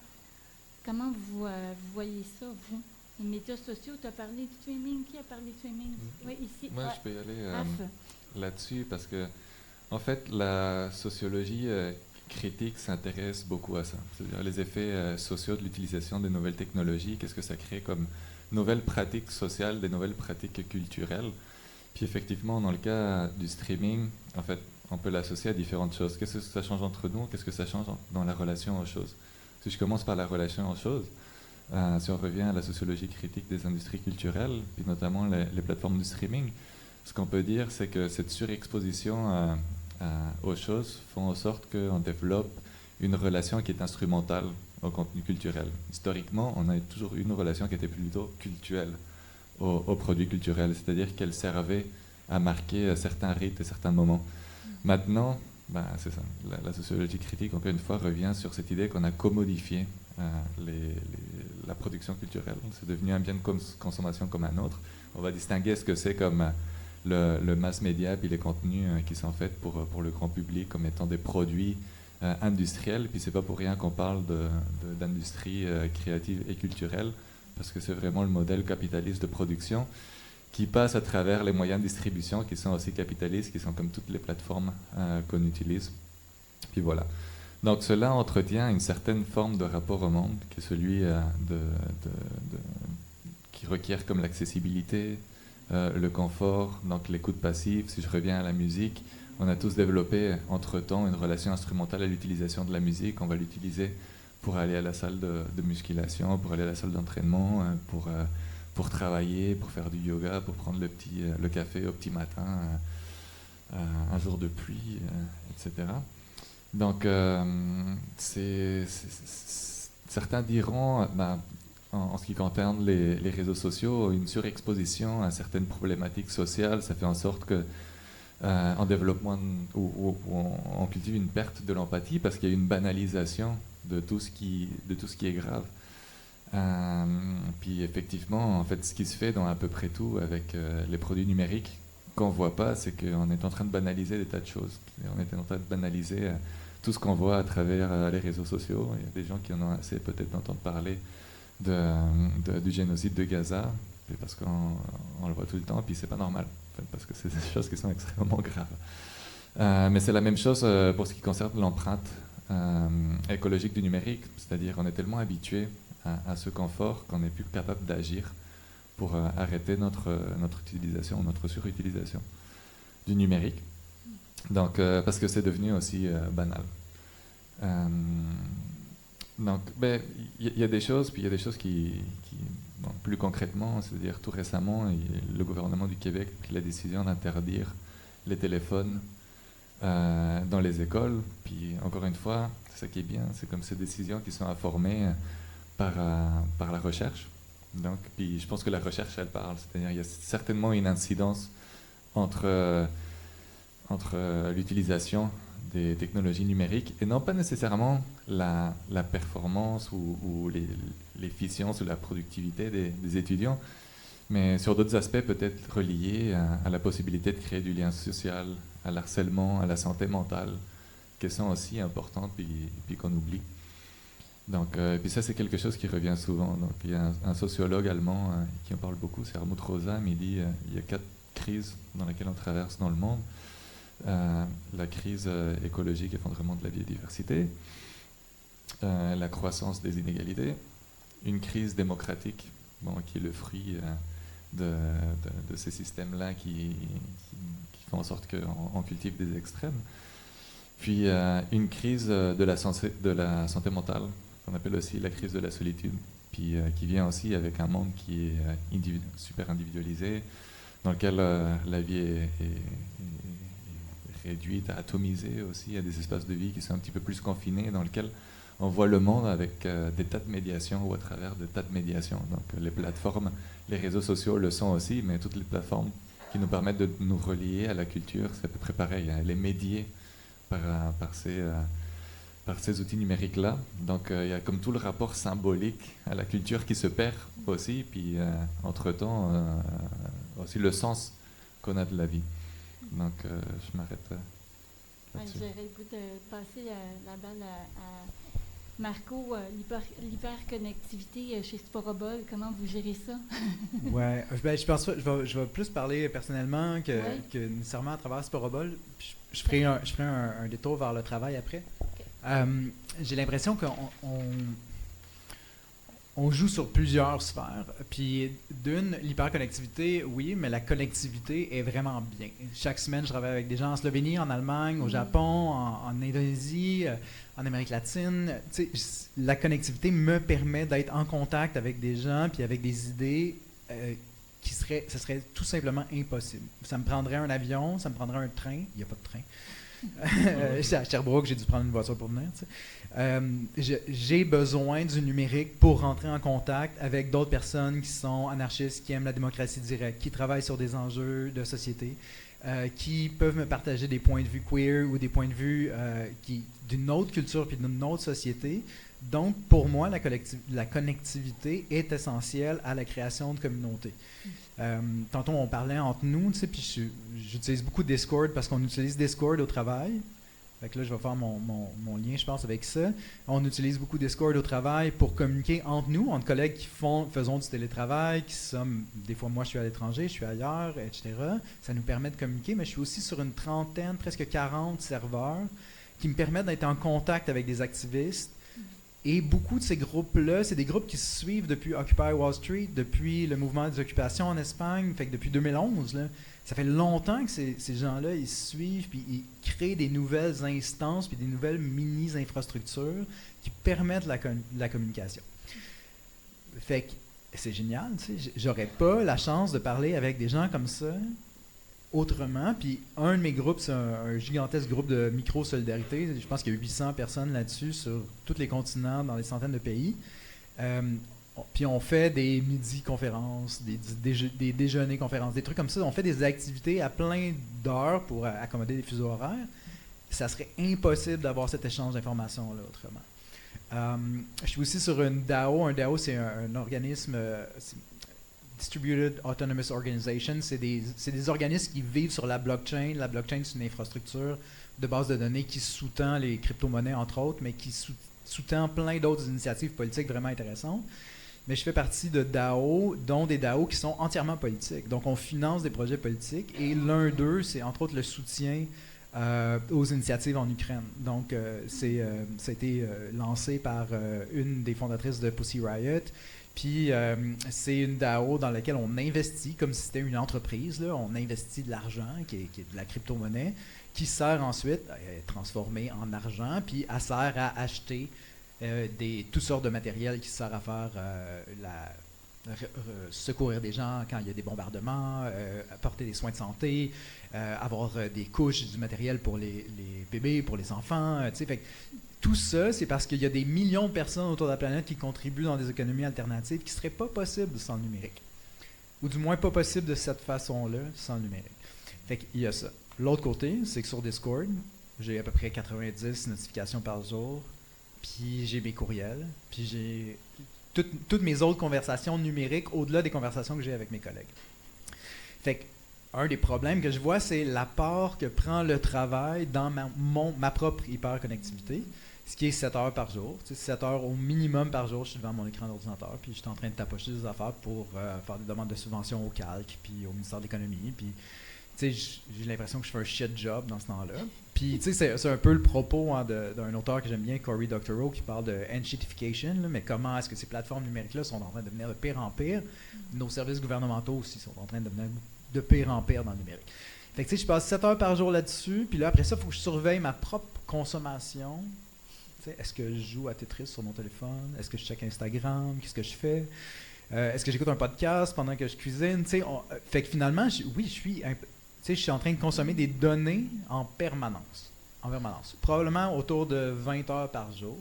Comment vous voyez ça, vous? Les médias sociaux, tu as parlé du streaming. Qui a parlé du streaming? Oui, ici. Moi, je peux y aller là-dessus parce que, en fait, la sociologie critique s'intéresse beaucoup à ça. C'est-à-dire les effets sociaux de l'utilisation des nouvelles technologies, qu'est-ce que ça crée comme nouvelles pratiques sociales, des nouvelles pratiques culturelles. Puis effectivement, dans le cas du streaming, en fait, on peut l'associer à différentes choses. Qu'est-ce que ça change entre nous? Qu'est-ce que ça change dans la relation aux choses? Si je commence par la relation aux choses, si on revient à la sociologie critique des industries culturelles, puis notamment les plateformes du streaming, ce qu'on peut dire, c'est que cette surexposition aux choses font en sorte qu'on développe une relation qui est instrumentale au contenu culturel. Historiquement, on a toujours eu une relation qui était plutôt cultuelle aux produits culturels, c'est-à-dire qu'elle servait à marquer certains rites et certains moments. Maintenant, c'est ça, la sociologie critique, encore une fois, revient sur cette idée qu'on a commodifié la production culturelle. C'est devenu un bien de consommation comme un autre. On va distinguer ce que c'est comme le mass media puis les contenus qui sont faits pour le grand public comme étant des produits industriels. Puis c'est pas pour rien qu'on parle d'industrie créative et culturelle, parce que c'est vraiment le modèle capitaliste de production qui passe à travers les moyens de distribution qui sont aussi capitalistes, qui sont comme toutes les plateformes qu'on utilise. Puis voilà. Donc cela entretient une certaine forme de rapport au monde, qui est celui qui requiert comme l'accessibilité, le confort, donc l'écoute passive. Si je reviens à la musique, on a tous développé entre-temps une relation instrumentale à l'utilisation de la musique. On va l'utiliser pour aller à la salle de musculation, pour aller à la salle d'entraînement, pour travailler, pour faire du yoga, pour prendre le café au petit matin, un jour de pluie, etc. Donc, certains diront, en ce qui concerne les réseaux sociaux, une surexposition à certaines problématiques sociales, ça fait en sorte que en développement, où on cultive une perte de l'empathie parce qu'il y a une banalisation de tout ce qui est grave. Puis effectivement, en fait, ce qui se fait dans à peu près tout avec les produits numériques qu'on ne voit pas, c'est qu'on est en train de banaliser des tas de choses. On est en train de banaliser tout ce qu'on voit à travers les réseaux sociaux. Il y a des gens qui en ont assez peut-être d'entendre parler du génocide de Gaza, parce qu'on le voit tout le temps, puis c'est pas normal, en fait, parce que c'est des choses qui sont extrêmement graves. Mais c'est la même chose pour ce qui concerne l'empreinte écologique du numérique, c'est-à-dire qu'on est tellement habitué à ce confort qu'on n'est plus capable d'agir pour arrêter notre utilisation, notre surutilisation du numérique. Donc, parce que c'est devenu aussi banal. Donc, il y a des choses, puis il y a des choses qui bon, plus concrètement, c'est-à-dire tout récemment, le gouvernement du Québec a pris la décision d'interdire les téléphones dans les écoles. Puis encore une fois, c'est ça qui est bien, c'est comme ces décisions qui sont informées par la recherche. Donc, puis je pense que la recherche, elle parle, c'est-à-dire il y a certainement une incidence entre l'utilisation des technologies numériques et non pas nécessairement la performance ou l'efficience ou la productivité des étudiants, mais sur d'autres aspects peut-être reliés à la possibilité de créer du lien social, à l'harcèlement, à la santé mentale, qui sont aussi importantes puis qu'on oublie. Donc, puis ça, c'est quelque chose qui revient souvent. Donc, il y a un sociologue allemand qui en parle beaucoup, c'est Helmut Rosam. Il dit il y a 4 crises dans lesquelles on traverse dans le monde. La crise écologique, effondrement de la biodiversité, la croissance des inégalités, une crise démocratique, qui est le fruit de ces systèmes-là qui font en sorte qu'on cultive des extrêmes, puis une crise de la santé mentale, qu'on appelle aussi la crise de la solitude, puis qui vient aussi avec un monde qui est super individualisé, dans lequel la vie est réduite, atomisée aussi, à des espaces de vie qui sont un petit peu plus confinés, dans lesquels on voit le monde avec des tas de médiations ou à travers des tas de médiations. Donc les plateformes, les réseaux sociaux le sont aussi, mais toutes les plateformes qui nous permettent de nous relier à la culture, c'est à peu près pareil. Elle est médiée par ces outils numériques-là. Donc il y a comme tout le rapport symbolique à la culture qui se perd aussi, puis entre-temps aussi le sens qu'on a de la vie. Donc je m'arrête là-dessus. J'aurais le goût de passer la balle à Marco, l'hyperconnectivité chez Sporobol, comment vous gérez ça? Ouais, je pense que je vais plus parler personnellement que nécessairement à travers Sporobol. Je ferai un détour vers le travail après. Okay. J'ai l'impression qu'on joue sur plusieurs sphères. Puis l'hyperconnectivité, oui, mais la connectivité est vraiment bien. Chaque semaine, je travaille avec des gens en Slovénie, en Allemagne, au Japon, en Indonésie, en Amérique latine. La connectivité me permet d'être en contact avec des gens puis avec des idées ce serait tout simplement impossible. Ça me prendrait un avion, ça me prendrait un train. Il n'y a pas de train. À Sherbrooke, j'ai dû prendre une voiture pour venir. J'ai besoin du numérique pour rentrer en contact avec d'autres personnes qui sont anarchistes, qui aiment la démocratie directe, qui travaillent sur des enjeux de société, qui peuvent me partager des points de vue queer ou des points de vue d'une autre culture puis d'une autre société. Donc, pour moi, la connectivité est essentielle à la création de communautés. Tantôt, on parlait entre nous, puis j'utilise beaucoup Discord parce qu'on utilise Discord au travail. Fait que là, je vais faire mon lien, je pense, avec ça. On utilise beaucoup Discord au travail pour communiquer entre nous, entre collègues qui faisons du télétravail, des fois, moi, je suis à l'étranger, je suis ailleurs, etc. Ça nous permet de communiquer, mais je suis aussi sur une trentaine, presque 40 serveurs qui me permettent d'être en contact avec des activistes Et beaucoup de ces groupes-là, c'est des groupes qui se suivent depuis Occupy Wall Street, depuis le mouvement des occupations en Espagne, fait que depuis 2011. Là, ça fait longtemps que ces gens-là, ils se suivent, puis ils créent des nouvelles instances, puis des nouvelles mini-infrastructures qui permettent la communication. Fait que c'est génial, tu sais. J'aurais pas la chance de parler avec des gens comme ça autrement. Puis un de mes groupes, c'est un gigantesque groupe de micro-solidarité. Je pense qu'il y a 800 personnes là-dessus sur tous les continents, dans des centaines de pays. Puis on fait des midi-conférences, des déjeuners-conférences, des trucs comme ça. On fait des activités à plein d'heures pour accommoder les fuseaux horaires. Ça serait impossible d'avoir cet échange d'informations-là autrement. Je suis aussi sur une DAO. Un DAO, c'est un organisme Distributed Autonomous Organization. C'est des organismes qui vivent sur la blockchain. La blockchain, c'est une infrastructure de base de données qui sous-tend les crypto-monnaies, entre autres, mais qui sous-tend plein d'autres initiatives politiques vraiment intéressantes. Mais je fais partie de DAO, dont des DAO qui sont entièrement politiques. Donc, on finance des projets politiques et l'un d'eux, c'est entre autres le soutien aux initiatives en Ukraine. Donc, ça a été lancé par une des fondatrices de Pussy Riot. Puis, c'est une DAO dans laquelle on investit, comme si c'était une entreprise. Là. On investit de l'argent, qui est de la crypto-monnaie, qui sert ensuite à être transformée en argent, puis elle sert à acheter toutes sortes de matériel qui sert à faire secourir des gens quand il y a des bombardements, apporter des soins de santé, avoir des couches, du matériel pour les bébés, pour les enfants. Fait que tout ça, c'est parce qu'il y a des millions de personnes autour de la planète qui contribuent dans des économies alternatives qui ne seraient pas possibles sans le numérique. Ou du moins pas possible de cette façon-là sans le numérique. Fait qu'il y a ça. L'autre côté, c'est que sur Discord, j'ai à peu près 90 notifications par jour, puis j'ai mes courriels, puis j'ai toutes mes autres conversations numériques au-delà des conversations que j'ai avec mes collègues. Fait que un des problèmes que je vois, c'est l'apport que prend le travail dans ma propre hyperconnectivité, ce qui est 7 heures par jour. 7 heures au minimum par jour, je suis devant mon écran d'ordinateur, puis je suis en train de tapocher des affaires pour faire des demandes de subventions au calque, puis au ministère de l'Économie, puis j'ai l'impression que je fais un shit job dans ce temps-là. Puis, c'est un peu le propos d'un auteur que j'aime bien, Cory Doctorow, qui parle de enshittification, mais comment est-ce que ces plateformes numériques-là sont en train de devenir de pire en pire. Nos services gouvernementaux aussi sont en train de devenir de pire en pire dans le numérique. Fait que, je passe 7 heures par jour là-dessus, puis là, après ça, il faut que je surveille ma propre consommation. Est-ce que je joue à Tetris sur mon téléphone? Est-ce que je check Instagram? Qu'est-ce que je fais? Est-ce que j'écoute un podcast pendant que je cuisine? Fait que finalement, je suis en train de consommer des données en permanence. Probablement autour de 20 heures par jour.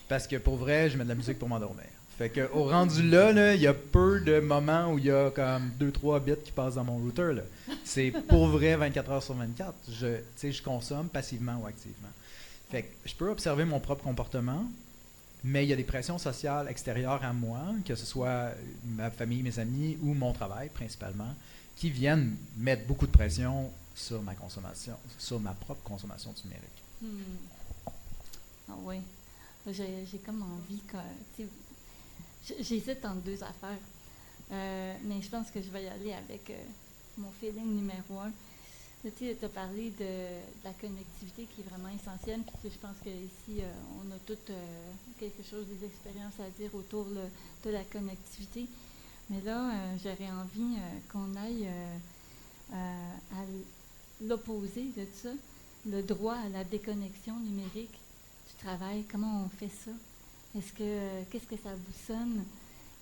Parce que pour vrai, je mets de la musique pour m'endormir. Fait que au rendu là, il y a peu de moments où il y a comme 2-3 bits qui passent dans mon router. Là. C'est pour vrai 24 heures sur 24. Je consomme passivement ou activement. Fait que je peux observer mon propre comportement, mais il y a des pressions sociales extérieures à moi, que ce soit ma famille, mes amis ou mon travail principalement, qui viennent mettre beaucoup de pression sur ma consommation, sur ma propre consommation numérique. Ah oui. J'ai comme envie que... J'hésite entre deux affaires. Mais je pense que je vais y aller avec mon feeling numéro 1. Tu as parlé de la connectivité qui est vraiment essentielle. Puis je pense qu'ici, on a toutes quelque chose, des expériences à dire autour de la connectivité. Mais là, j'aurais envie qu'on aille à l'opposé de ça, le droit à la déconnexion numérique du travail. Comment on fait ça? Qu'est-ce que ça vous sonne?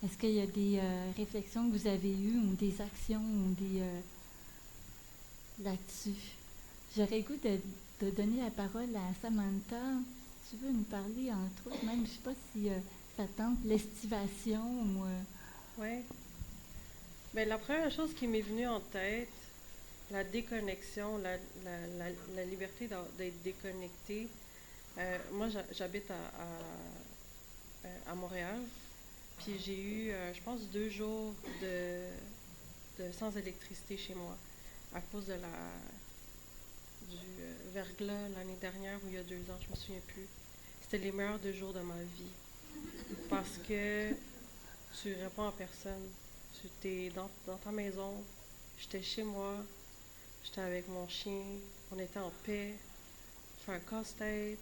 Est-ce qu'il y a des réflexions que vous avez eues ou des actions ou des là-dessus? J'aurais le goût de donner la parole à Samantha. Tu veux nous parler, entre autres, même, je ne sais pas si ça tente l'estivation ou... Oui. Bien, la première chose qui m'est venue en tête, la déconnexion, la liberté d'être déconnecté. Moi, j'habite à Montréal, puis j'ai eu, je pense, 2 jours de sans électricité chez moi à cause de du verglas l'année dernière ou il y a 2 ans, je me souviens plus. C'était les meilleurs 2 jours de ma vie parce que tu réponds à personne. Tu es dans ta maison, j'étais chez moi, j'étais avec mon chien, on était en paix, je fais un casse-tête,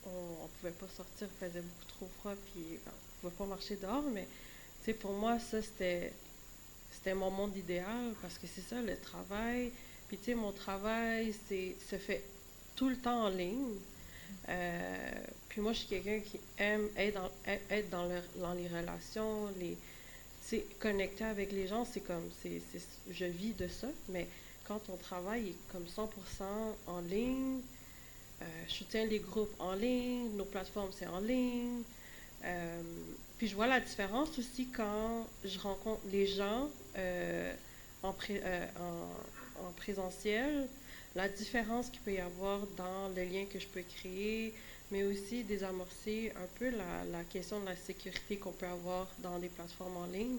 on pouvait pas sortir, il faisait beaucoup trop froid, puis on pouvait pas marcher dehors, mais tu sais, pour moi, ça, c'était mon monde idéal, parce que c'est ça, le travail. Puis tu sais, mon travail, se fait tout le temps en ligne. Puis moi, je suis quelqu'un qui aime être dans les relations, tu sais, connecter avec les gens, c'est comme, je vis de ça, mais quand ton travail est comme 100% en ligne, je soutiens les groupes en ligne, nos plateformes, c'est en ligne. Puis je vois la différence aussi quand je rencontre les gens en présentiel, la différence qu'il peut y avoir dans le lien que je peux créer, mais aussi désamorcer un peu la question de la sécurité qu'on peut avoir dans des plateformes en ligne.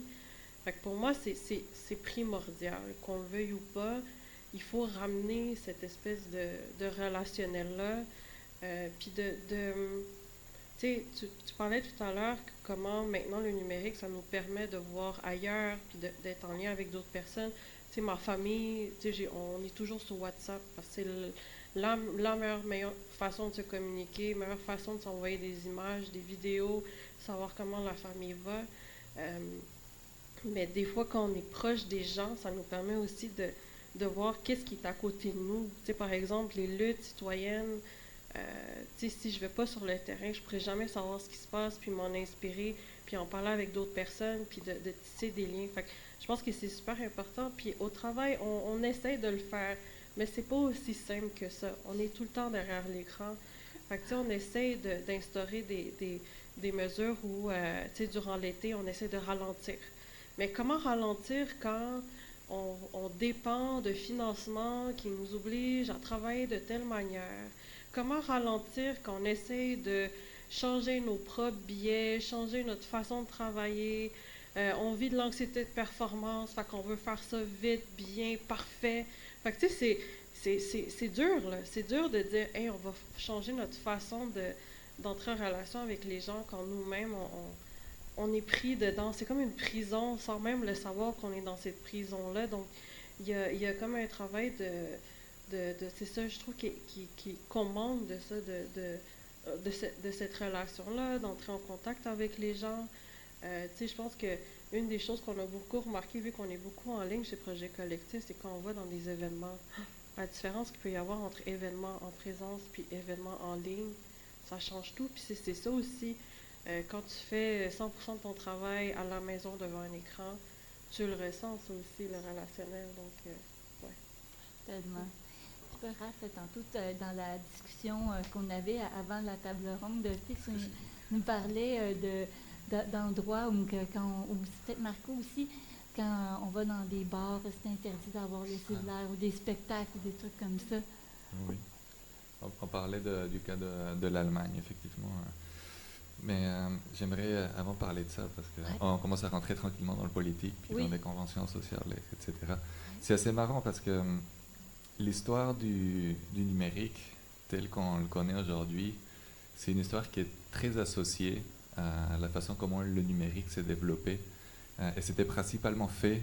Fait que pour moi, c'est primordial, qu'on le veuille ou pas, il faut ramener cette espèce de relationnel-là, puis tu sais, tu parlais tout à l'heure comment maintenant le numérique, ça nous permet de voir ailleurs, puis d'être en lien avec d'autres personnes. Tu sais, ma famille, tu sais, on est toujours sur WhatsApp parce que c'est la meilleure façon de se communiquer, meilleure façon de s'envoyer des images, des vidéos, savoir comment la famille va. Mais des fois, quand on est proche des gens, ça nous permet aussi de voir qu'est-ce qui est à côté de nous. Tu sais, par exemple, les luttes citoyennes, tu sais, si je ne vais pas sur le terrain, je ne pourrais jamais savoir ce qui se passe, puis m'en inspirer, puis en parler avec d'autres personnes, puis de tisser des liens. Fait que je pense que c'est super important. Puis au travail, on essaie de le faire, mais c'est pas aussi simple que ça. On est tout le temps derrière l'écran. Fait que, tu sais, on essaie d'instaurer des mesures où, tu sais, durant l'été, on essaie de ralentir. Mais comment ralentir quand on dépend de financements qui nous obligent à travailler de telle manière? Comment ralentir quand on essaie de changer nos propres biais, changer notre façon de travailler? On vit de l'anxiété de performance, fait qu'on veut faire ça vite, bien, parfait. Fait que tu sais, c'est dur, là. C'est dur de dire, hey, on va changer notre façon d'entrer en relation avec les gens quand nous-mêmes, on est pris dedans. C'est comme une prison, sans même le savoir qu'on est dans cette prison-là. Donc, il y a comme un travail c'est ça, je trouve, qui commande de ça, de cette relation-là, d'entrer en contact avec les gens. Tu sais, je pense que une des choses qu'on a beaucoup remarqué, vu qu'on est beaucoup en ligne chez Projet Collectif, c'est quand on va dans des événements. La différence qu'il peut y avoir entre événements en présence puis événements en ligne, ça change tout. Puis c'est ça aussi, quand tu fais 100% de ton travail à la maison devant un écran, tu le ressens, ça aussi, le relationnel. Donc, ouais. Tellement. Raph, tantôt, dans la discussion qu'on avait avant la table ronde, Fix nous parlait d'endroits où, ou peut-être Marco aussi, quand on va dans des bars, c'est interdit d'avoir les cellulaires ou des spectacles ou des trucs comme ça. Oui. On parlait du cas de l'Allemagne, effectivement. Mais j'aimerais avant parler de ça, parce qu'on commence à rentrer tranquillement dans le politique, puis dans les conventions sociales, etc. C'est assez marrant parce que l'histoire du numérique, tel qu'on le connaît aujourd'hui, c'est une histoire qui est très associée à la façon comment le numérique s'est développé. Et c'était principalement fait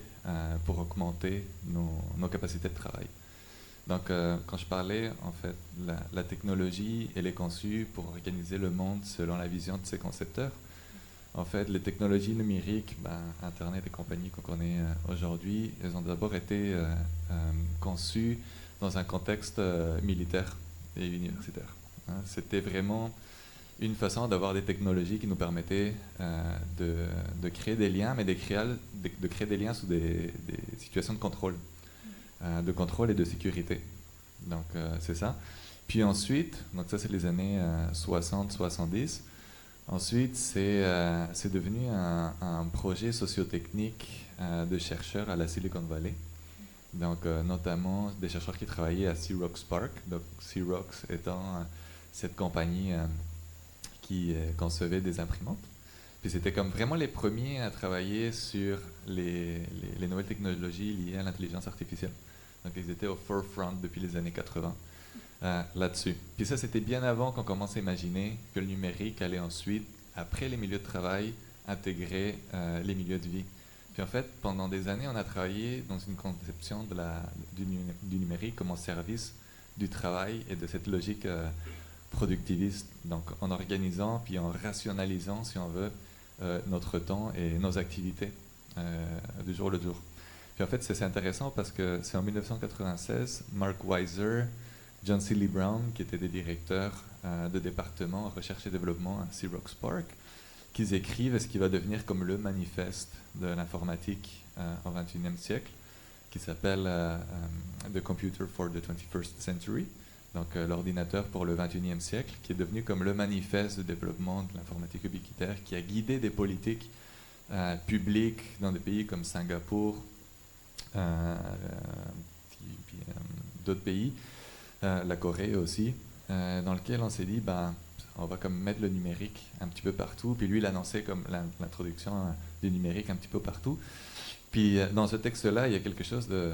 pour augmenter nos capacités de travail. Donc, quand je parlais, en fait, la technologie, elle est conçue pour organiser le monde selon la vision de ses concepteurs. En fait, les technologies numériques, Internet et compagnie qu'on connaît aujourd'hui, elles ont d'abord été conçues dans un contexte militaire et universitaire. C'était vraiment une façon d'avoir des technologies qui nous permettaient de créer des liens, mais de créer des liens sous des situations de contrôle et de sécurité. Donc, c'est ça. Puis ensuite, donc ça c'est les années 60-70. Ensuite, c'est devenu un projet sociotechnique de chercheurs à la Silicon Valley. Donc, notamment des chercheurs qui travaillaient à Xerox PARC. Donc, Xerox étant cette compagnie qui concevait des imprimantes. Puis c'était comme vraiment les premiers à travailler sur les nouvelles technologies liées à l'intelligence artificielle. Donc, ils étaient au forefront depuis les années 80 là-dessus. Puis ça, c'était bien avant qu'on commence à imaginer que le numérique allait ensuite, après les milieux de travail, intégrer les milieux de vie. Puis en fait, pendant des années, on a travaillé dans une conception du numérique comme au service du travail et de cette logique productiviste, donc en organisant puis en rationalisant, si on veut, notre temps et nos activités du jour le jour. Puis en fait, c'est intéressant parce que c'est en 1996, Mark Weiser, John C. Lee Brown, qui étaient des directeurs de département en recherche et développement à Xerox PARC, qu'ils écrivent ce qui va devenir comme le manifeste de l'informatique au XXIe siècle, qui s'appelle The Computer for the 21st Century, donc l'ordinateur pour le XXIe siècle, qui est devenu comme le manifeste de développement de l'informatique ubiquitaire, qui a guidé des politiques publiques dans des pays comme Singapour, puis d'autres pays, la Corée aussi, dans lequel on s'est dit, on va comme mettre le numérique un petit peu partout. Puis lui, il annonçait comme l'introduction du numérique un petit peu partout. Puis dans ce texte-là, il y a quelque chose de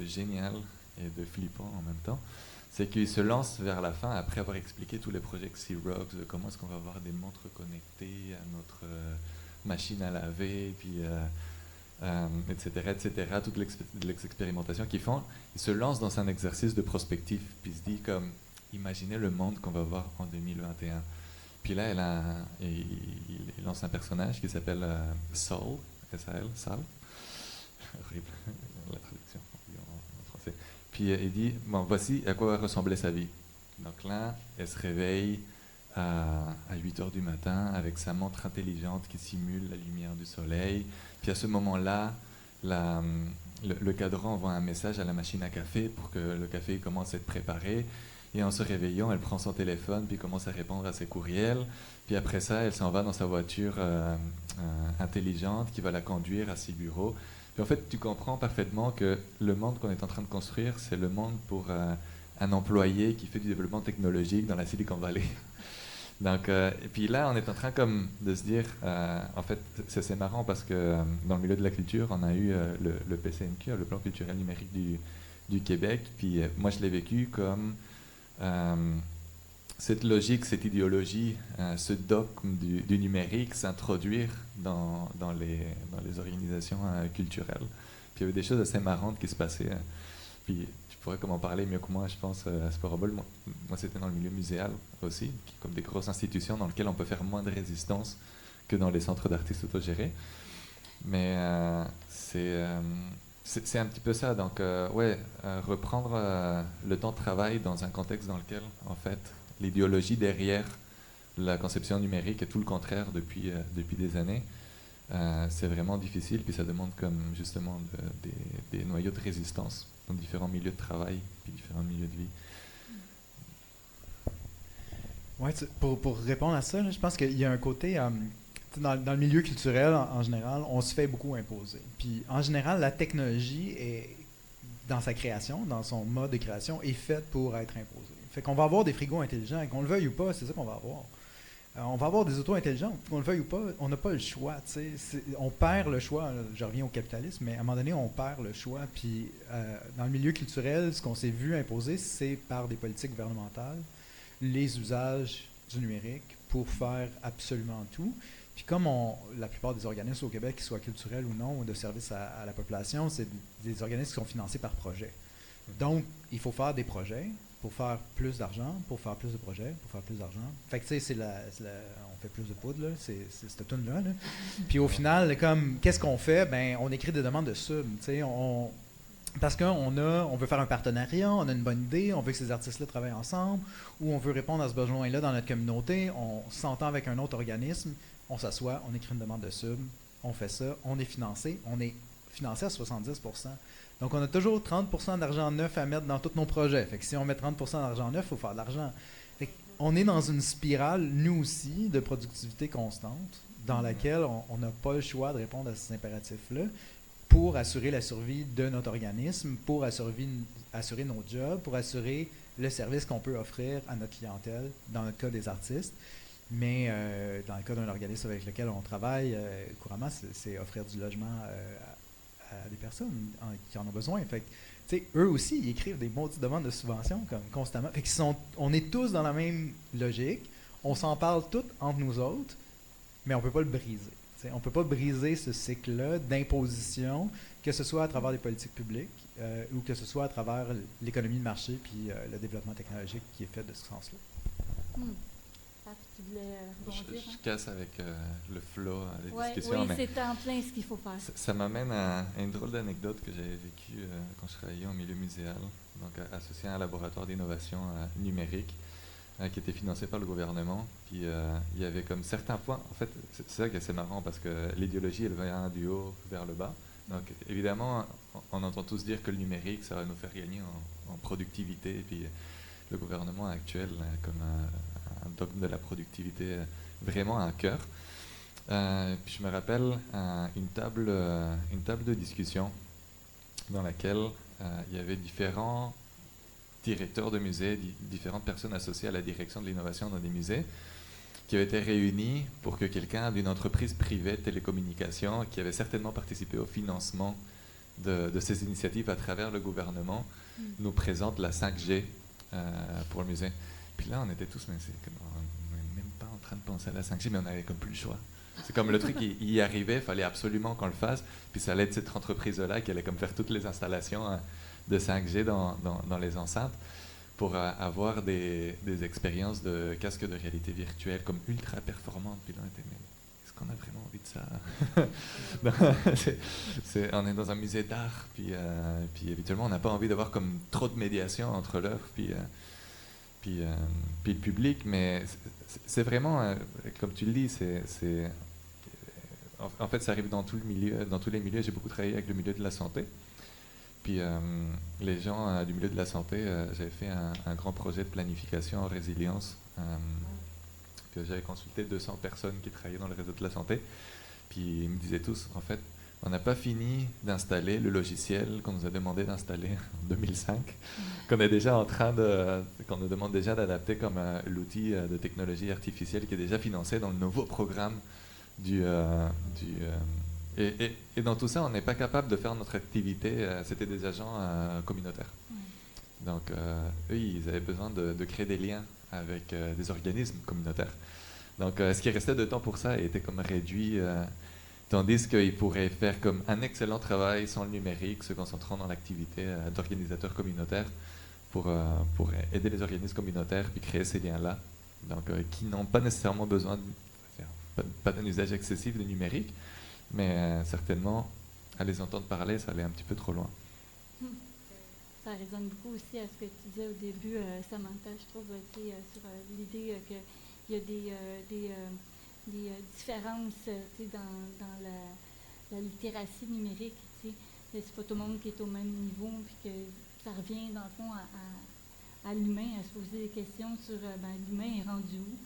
génial et de flippant en même temps. C'est qu'il se lance vers la fin, après avoir expliqué tous les projets Xerox, de comment est-ce qu'on va avoir des montres connectées à notre machine à laver, puis etc., toute l'expérimentation qu'ils font. Il se lance dans un exercice de prospective, puis il se dit comme, imaginez le monde qu'on va voir en 2021. Puis là, il lance un personnage qui s'appelle Saul, S-A-L, Saul. Horrible, la traduction en français. Puis il dit, bon, voici à quoi va ressembler sa vie. Donc là, elle se réveille à 8 heures du matin avec sa montre intelligente qui simule la lumière du soleil. Puis à ce moment-là, le cadran envoie un message à la machine à café pour que le café commence à être préparé. Et en se réveillant, elle prend son téléphone puis commence à répondre à ses courriels. Puis après ça, elle s'en va dans sa voiture intelligente qui va la conduire à ses bureaux. Puis en fait, tu comprends parfaitement que le monde qu'on est en train de construire, c'est le monde pour un employé qui fait du développement technologique dans la Silicon Valley. Donc, et puis là, on est en train comme de se dire, en fait, c'est marrant parce que dans le milieu de la culture, on a eu le PCNQ, le plan culturel numérique du Québec. Puis moi, je l'ai vécu comme cette logique, cette idéologie, ce dogme du numérique s'introduire dans les organisations culturelles. Puis il y avait des choses assez marrantes qui se passaient. Puis tu pourrais comment parler mieux que moi, je pense, à Sporable. Moi, c'était dans le milieu muséal aussi, qui, comme des grosses institutions dans lesquelles on peut faire moins de résistance que dans les centres d'artistes autogérés. Mais c'est un petit peu ça. Donc, reprendre le temps de travail dans un contexte dans lequel, en fait, l'idéologie derrière la conception numérique est tout le contraire depuis des années. C'est vraiment difficile, puis ça demande comme justement des noyaux de résistance dans différents milieux de travail, puis différents milieux de vie. Ouais, pour répondre à ça, là, je pense qu'il y a un côté, dans le milieu culturel en général, on se fait beaucoup imposer. Puis en général, la technologie, dans sa création, dans son mode de création, est faite pour être imposée. Fait qu'on va avoir des frigos intelligents, et qu'on le veuille ou pas, c'est ça qu'on va avoir. On va avoir des autos intelligentes, qu'on le veuille ou pas, on n'a pas le choix. On perd le choix. Là, je reviens au capitalisme, mais à un moment donné, on perd le choix. Puis dans le milieu culturel, ce qu'on s'est vu imposer, c'est par des politiques gouvernementales, les usages du numérique pour faire absolument tout. Puis comme la plupart des organismes au Québec, qu'ils soient culturels ou non, ou de service à la population, c'est des organismes qui sont financés par projet. Donc, il faut faire des projets pour faire plus d'argent, pour faire plus de projets, pour faire plus d'argent. Fait que tu sais, on fait plus de poudre, là, c'est cette toune-là. Là. Puis au final, comme, qu'est-ce qu'on fait? Ben, on écrit des demandes de sub, tu sais, parce qu'on veut faire un partenariat, on a une bonne idée, on veut que ces artistes-là travaillent ensemble, ou on veut répondre à ce besoin-là dans notre communauté, on s'entend avec un autre organisme, on s'assoit, on écrit une demande de sub, on fait ça, on est financé à 70%. Donc, on a toujours 30% d'argent neuf à mettre dans tous nos projets. Fait que si on met 30% d'argent neuf, il faut faire de l'argent. Fait qu'on est dans une spirale, nous aussi, de productivité constante, dans laquelle on n'a pas le choix de répondre à ces impératifs-là pour assurer la survie de notre organisme, pour assurer nos jobs, pour assurer le service qu'on peut offrir à notre clientèle, dans le cas des artistes. Mais dans le cas d'un organisme avec lequel on travaille couramment, c'est offrir du logement à des personnes qui en ont besoin. Fait que, eux aussi, ils écrivent des maudites demandes de subvention comme constamment. Fait on est tous dans la même logique. On s'en parle tous entre nous autres, mais on ne peut pas le briser. On ne peut pas briser ce cycle-là d'imposition, que ce soit à travers les politiques publiques ou que ce soit à travers l'économie de marché puis le développement technologique qui est fait de ce sens-là. Tu voulais rebondir, je casse avec le flow des Oui, discussions. Mais c'est en plein ce qu'il faut faire. ça m'amène à une drôle d'anecdote que j'avais vécue quand je travaillais en milieu muséal, donc associé à un laboratoire d'innovation numérique qui était financé par le gouvernement. Puis il y avait comme certains points. En fait, c'est ça qui est assez marrant parce que l'idéologie, elle vient du haut vers le bas. Donc évidemment, on entend tous dire que le numérique, ça va nous faire gagner en productivité. Et puis le gouvernement actuel, comme un dogme de la productivité vraiment à cœur. Puis je me rappelle une table de discussion dans laquelle il y avait différents directeurs de musées, différentes personnes associées à la direction de l'innovation dans des musées, qui avaient été réunis pour que quelqu'un d'une entreprise privée de télécommunications, qui avait certainement participé au financement de ces initiatives à travers le gouvernement, nous présente la 5G pour le musée. Puis là, on était tous, mais on n'est même pas en train de penser à la 5G, mais on n'avait comme plus le choix. C'est comme le truc, il y arrivait, il fallait absolument qu'on le fasse, puis ça allait être cette entreprise-là qui allait comme faire toutes les installations de 5G dans les enceintes pour avoir des expériences de casque de réalité virtuelle comme ultra performantes. Puis là, on était, mais est-ce qu'on a vraiment envie de ça? On est dans un musée d'art, puis habituellement, on n'a pas envie d'avoir comme trop de médiation entre l'œuvre puis le public, mais c'est vraiment, comme tu le dis, en fait, ça arrive dans tous les milieux. J'ai beaucoup travaillé avec le milieu de la santé. Puis les gens du milieu de la santé, j'avais fait un grand projet de planification en résilience. Puis j'avais consulté 200 personnes qui travaillaient dans le réseau de la santé. Puis ils me disaient tous, en fait, on n'a pas fini d'installer le logiciel qu'on nous a demandé d'installer en 2005, qu'on nous demande déjà d'adapter comme l'outil de technologie artificielle qui est déjà financé dans le nouveau programme et dans tout ça, on n'est pas capable de faire notre activité. C'était des agents communautaires. Donc, eux, ils avaient besoin de créer des liens avec des organismes communautaires. Donc, ce qui restait de temps pour ça était comme réduit, tandis qu'ils pourraient faire comme un excellent travail sans le numérique, se concentrant dans l'activité d'organisateurs communautaires pour aider les organismes communautaires puis créer ces liens-là. Donc, qui n'ont pas nécessairement besoin pas d'un usage excessif du numérique, mais certainement, à les entendre parler, ça allait un petit peu trop loin. Ça résonne beaucoup aussi à ce que tu disais au début, Samantha, je trouve, sur l'idée qu'il y a des différences dans la littératie numérique. C'est pas tout le monde qui est au même niveau, puis que ça revient, dans le fond, à l'humain, à se poser des questions sur l'humain est rendu où.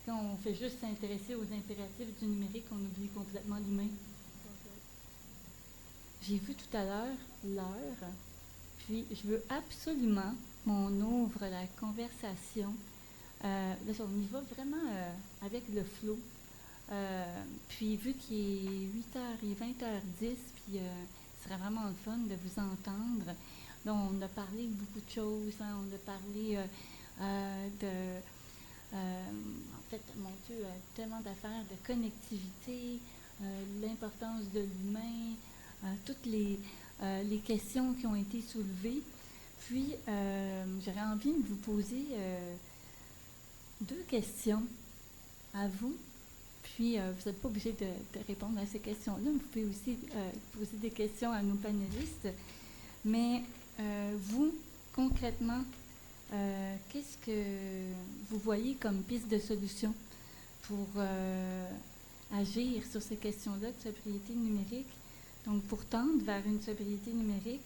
Quand on fait juste s'intéresser aux impératifs du numérique, on oublie complètement l'humain. J'ai vu tout à l'heure l'heure, puis je veux absolument qu'on ouvre la conversation. Là, on y va vraiment avec le flow. Puis vu qu'il est 8h et 20h10, puis ce serait vraiment le fun de vous entendre. Donc, on a parlé de beaucoup de choses, on a parlé en fait, mon Dieu, tellement d'affaires de connectivité, l'importance de l'humain, toutes les questions qui ont été soulevées. Puis, j'aurais envie de vous poser 2 questions à vous. Puis, vous n'êtes pas obligé de répondre à ces questions-là. Vous pouvez aussi poser des questions à nos panélistes. Mais vous, concrètement, qu'est-ce que vous voyez comme piste de solution pour agir sur ces questions-là de sobriété numérique? Donc, pour tendre vers une sobriété numérique,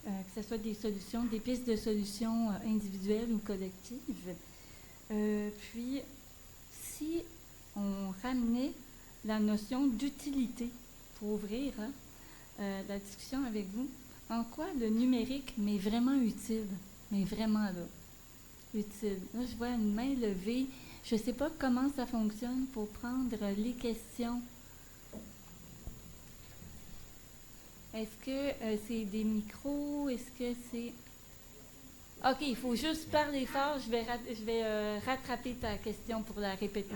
que ce soit des solutions, des pistes de solutions individuelles ou collectives. Puis, si on ramenait la notion d'utilité pour ouvrir la discussion avec vous, en quoi le numérique m'est vraiment utile, mais vraiment là, utile. Là, je vois une main levée. Je ne sais pas comment ça fonctionne pour prendre les questions. Est-ce que c'est des micros? Est-ce que c'est... OK, il faut juste parler fort. Je vais rattraper ta question pour la répéter.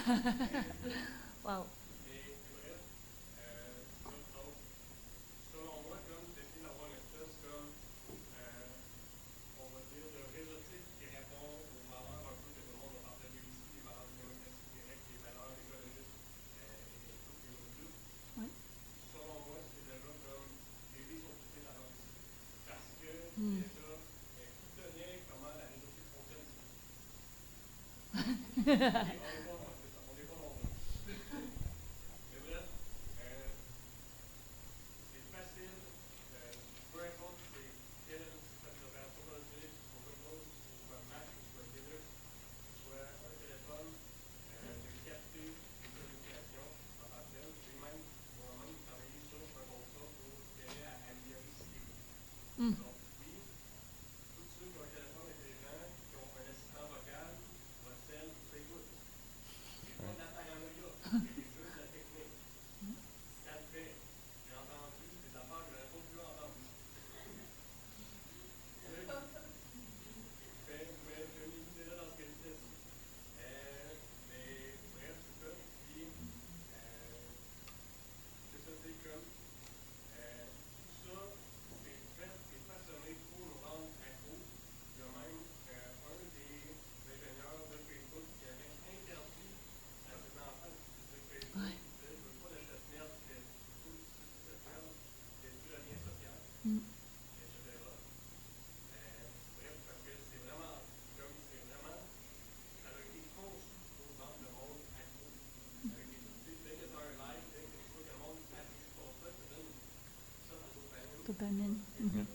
Wow. Ouais. Hmm. Hmm. Ouais. Hmm. Dopamine. Mhm.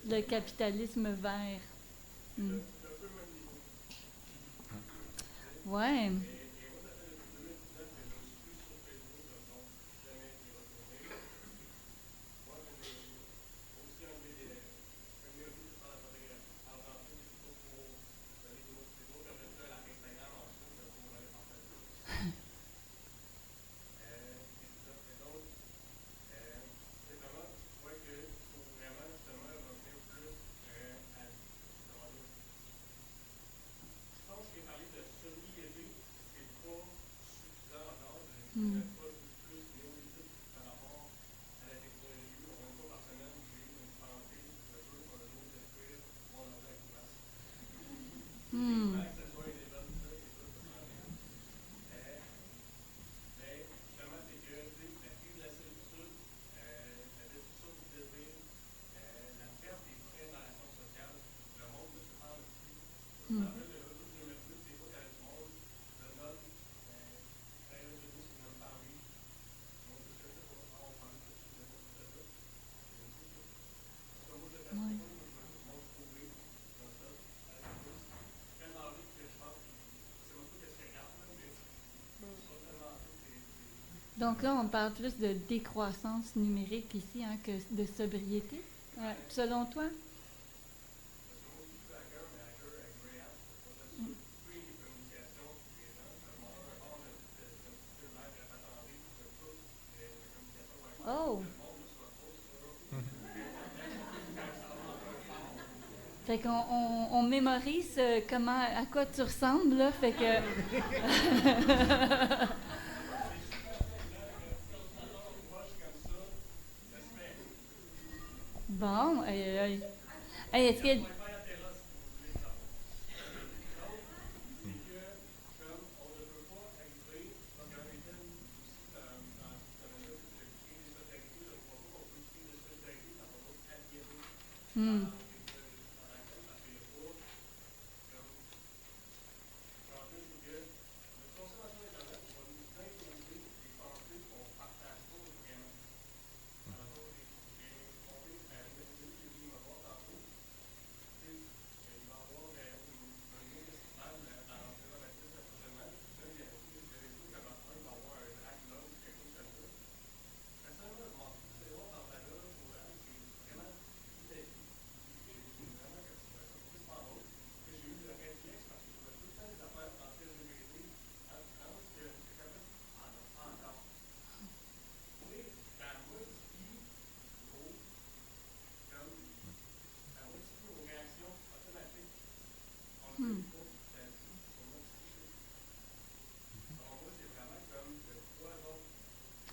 Le capitalisme vert. Hmm. Ouais. Hmm. Hmm. Hmm. Ouais. Donc là, on parle plus de décroissance numérique ici hein, que de sobriété, selon toi? Mm. Oh! Fait qu'on on mémorise comment, à quoi tu ressembles, là, fait que... Bon, aïe, aïe. Hey, est-ce que... Hmm.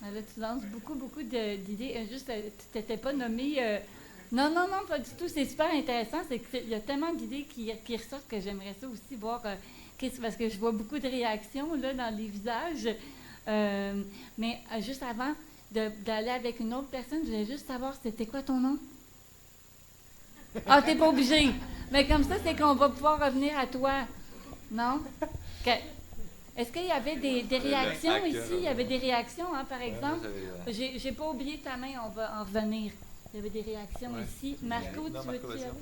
Là, tu lances beaucoup d'idées. Juste, tu t'étais pas nommé. Non, pas du tout. C'est super intéressant. C'est qu'il y a tellement d'idées qui ressortent que j'aimerais ça aussi voir. Parce que je vois beaucoup de réactions là, dans les visages. Mais juste avant d'aller avec une autre personne, je voulais juste savoir c'était quoi ton nom? Ah, t'es pas obligé. Mais comme ça, c'est qu'on va pouvoir revenir à toi. Non? Est-ce qu'il y avait des réactions ici? Il y avait des réactions, hein, par exemple. J'ai pas oublié ta main, on va en revenir. Il y avait des réactions ici. Marco, tu veux dire?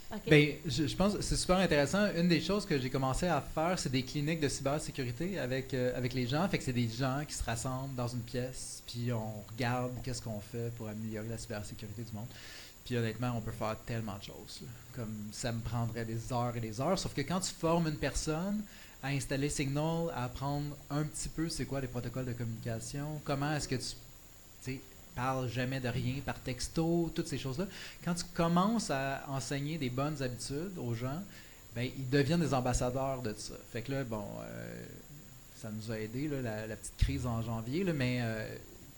Okay. Bien, je pense que c'est super intéressant. Une des choses que j'ai commencé à faire, c'est des cliniques de cybersécurité avec les gens. Fait que c'est des gens qui se rassemblent dans une pièce, puis on regarde qu'est-ce qu'on fait pour améliorer la cybersécurité du monde. Puis honnêtement, on peut faire tellement de choses. Là. Comme ça me prendrait des heures et des heures. Sauf que quand tu formes une personne à installer Signal, à apprendre un petit peu c'est quoi les protocoles de communication, comment est-ce que tu parles jamais de rien par texto, toutes ces choses-là. Quand tu commences à enseigner des bonnes habitudes aux gens, ben ils deviennent des ambassadeurs de ça. Fait que là, bon, ça nous a aidé, là, la petite crise en janvier, là, mais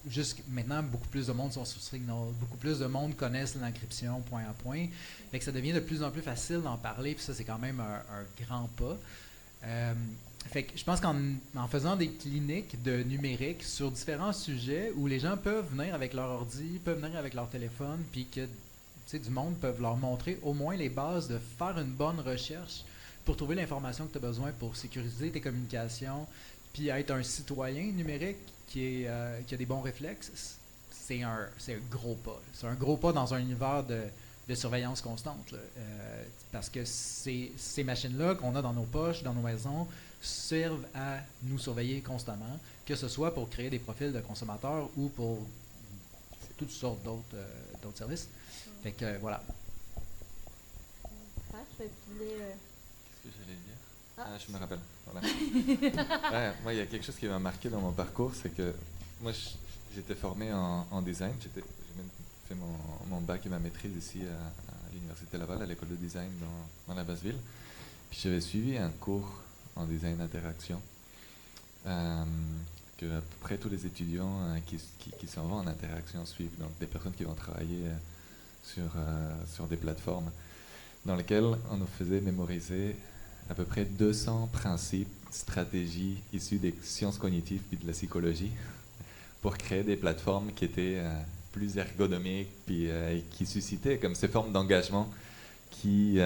juste maintenant, beaucoup plus de monde sont sur Signal, beaucoup plus de monde connaissent l'encryption point à point. Fait que ça devient de plus en plus facile d'en parler, puis ça, c'est quand même un grand pas. Fait que je pense qu'en faisant des cliniques de numérique sur différents sujets où les gens peuvent venir avec leur ordi, peuvent venir avec leur téléphone, puis que du monde peuvent leur montrer au moins les bases de faire une bonne recherche pour trouver l'information que tu as besoin pour sécuriser tes communications, puis être un citoyen numérique qui a des bons réflexes, c'est un gros pas. C'est un gros pas dans un univers de surveillance constante. Là. Parce que ces machines-là qu'on a dans nos poches, dans nos maisons, servent à nous surveiller constamment, que ce soit pour créer des profils de consommateurs ou pour toutes sortes d'autres services. Fait que voilà. Qu'est-ce que j'allais dire? Je me rappelle. Voilà. Moi, il y a quelque chose qui m'a marqué dans mon parcours, c'est que moi, j'étais formé en design. J'ai même fait mon bac et ma maîtrise ici à l'Université Laval, à l'école de design dans la Basse-Ville. Puis j'avais suivi un cours en design d'interaction que à peu près tous les étudiants qui s'en vont en interaction suivent. Donc des personnes qui vont travailler sur des plateformes dans lesquelles on nous faisait mémoriser à peu près 200 principes, stratégies issues des sciences cognitives puis de la psychologie pour créer des plateformes qui étaient plus ergonomiques puis qui suscitaient comme ces formes d'engagement qui,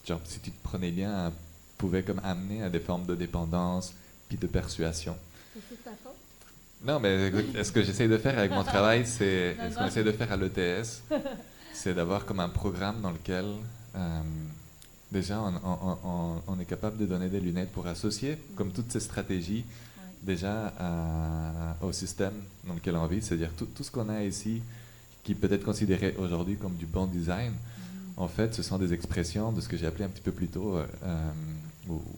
genre si tu te prenais bien, pouvaient comme amener à des formes de dépendance puis de persuasion. C'est ta faute? Non, mais ce que j'essaie de faire avec mon travail, c'est ce qu'on essaie de faire à l'ETS, c'est d'avoir comme un programme dans lequel déjà on est capable de donner des lunettes pour associer comme toutes ces stratégies déjà au système dans lequel on vit, c'est-à-dire tout ce qu'on a ici qui peut être considéré aujourd'hui comme du bon design, en fait ce sont des expressions de ce que j'ai appelé un petit peu plus tôt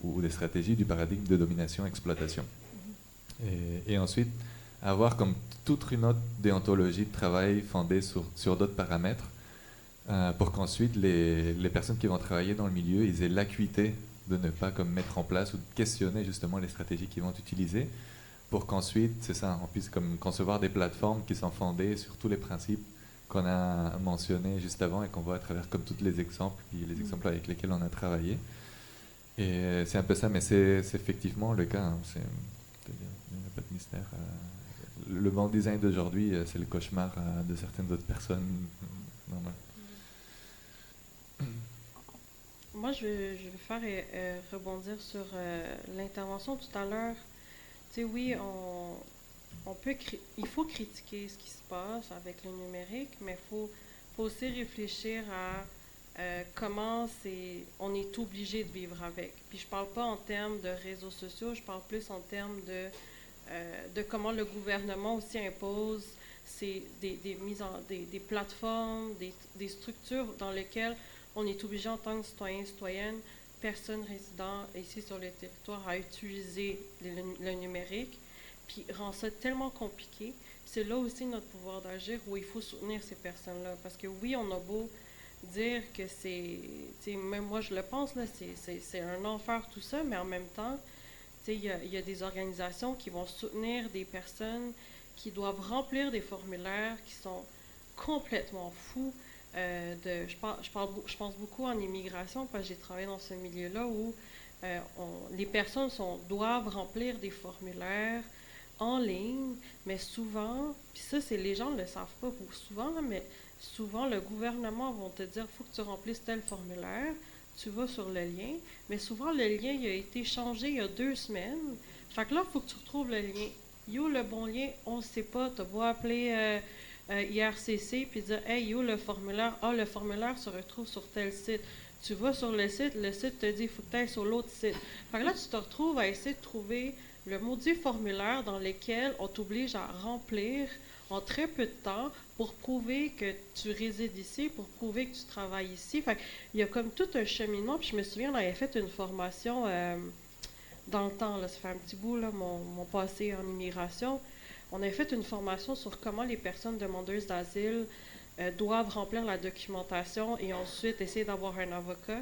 ou des stratégies du paradigme de domination-exploitation. Et ensuite avoir comme toute une autre déontologie de travail fondée sur d'autres paramètres pour qu'ensuite les personnes qui vont travailler dans le milieu, ils aient l'acuité de ne pas comme mettre en place ou de questionner justement les stratégies qu'ils vont utiliser pour qu'ensuite, c'est ça, on puisse comme concevoir des plateformes qui sont fondées sur tous les principes qu'on a mentionnés juste avant et qu'on voit à travers comme tous les exemples exemples avec lesquels on a travaillé. Et c'est un peu ça, mais c'est effectivement le cas. Hein, il n'y a pas de mystère. Le bon design d'aujourd'hui, c'est le cauchemar de certaines autres personnes normales. Moi, je vais faire rebondir sur l'intervention tout à l'heure. Tu sais, oui, il faut critiquer ce qui se passe avec le numérique, mais il faut aussi réfléchir à comment on est obligé de vivre avec. Puis je parle pas en termes de réseaux sociaux, je parle plus en termes de comment le gouvernement aussi impose des plateformes, des structures dans lesquelles on est obligé en tant que citoyen, citoyenne, personne résidant ici sur le territoire à utiliser le numérique, puis rend ça tellement compliqué. C'est là aussi notre pouvoir d'agir où il faut soutenir ces personnes-là. Parce que oui, on a beau dire que c'est, tu sais, même moi je le pense, là, c'est un enfer tout ça, mais en même temps, tu sais, il y a des organisations qui vont soutenir des personnes qui doivent remplir des formulaires qui sont complètement fous. Je pense beaucoup en immigration parce que j'ai travaillé dans ce milieu-là où les personnes doivent remplir des formulaires en ligne, mais souvent, puis ça, c'est les gens ne le savent pas souvent, là, mais souvent le gouvernement va te dire, il faut que tu remplisses tel formulaire, tu vas sur le lien, mais souvent le lien il a été changé il y a 2 semaines. Fait que là, il faut que tu retrouves le lien. Yo, le bon lien, on ne sait pas. Tu as beau appeler IRCC puis dire, hey, yo, le formulaire, le formulaire se retrouve sur tel site. Tu vas sur le site te dit, il faut que tu ailles sur l'autre site. Fait que là, tu te retrouves à essayer de trouver le maudit formulaire dans lequel on t'oblige à remplir en très peu de temps pour prouver que tu résides ici, pour prouver que tu travailles ici. Fait il y a comme tout un cheminement. Puis je me souviens, on avait fait une formation dans le temps, là, ça fait un petit bout, là, mon passé en immigration. On avait fait une formation sur comment les personnes demandeuses d'asile doivent remplir la documentation et ensuite essayer d'avoir un avocat.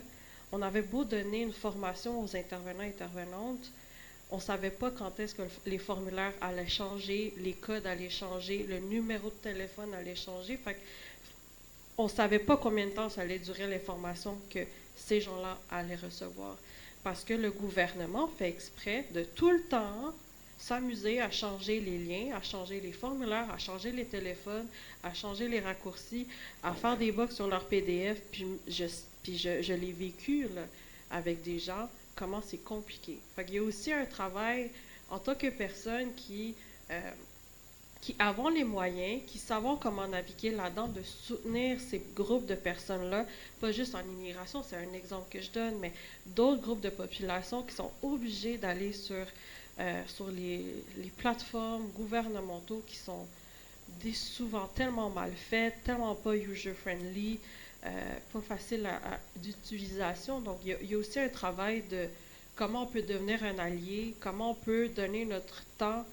On avait beau donner une formation aux intervenants et intervenantes, on ne savait pas quand est-ce que les formulaires allaient changer, les codes allaient changer, le numéro de téléphone allait changer. Fait on ne savait pas combien de temps ça allait durer l'information que ces gens-là allaient recevoir. Parce que le gouvernement fait exprès de tout le temps s'amuser à changer les liens, à changer les formulaires, à changer les téléphones, à changer les raccourcis, à faire des bugs sur leur PDF. Puis je l'ai vécu là, avec des gens, comment c'est compliqué. Fait qu'il y a aussi un travail en tant que personne qui avons les moyens, qui savons comment naviguer là-dedans, de soutenir ces groupes de personnes-là, pas juste en immigration, c'est un exemple que je donne, mais d'autres groupes de population qui sont obligés d'aller sur les plateformes gouvernementaux qui sont souvent tellement mal faites, tellement pas user-friendly, pas facile d'utilisation. Donc, il y a aussi un travail de comment on peut devenir un allié, comment on peut donner notre temps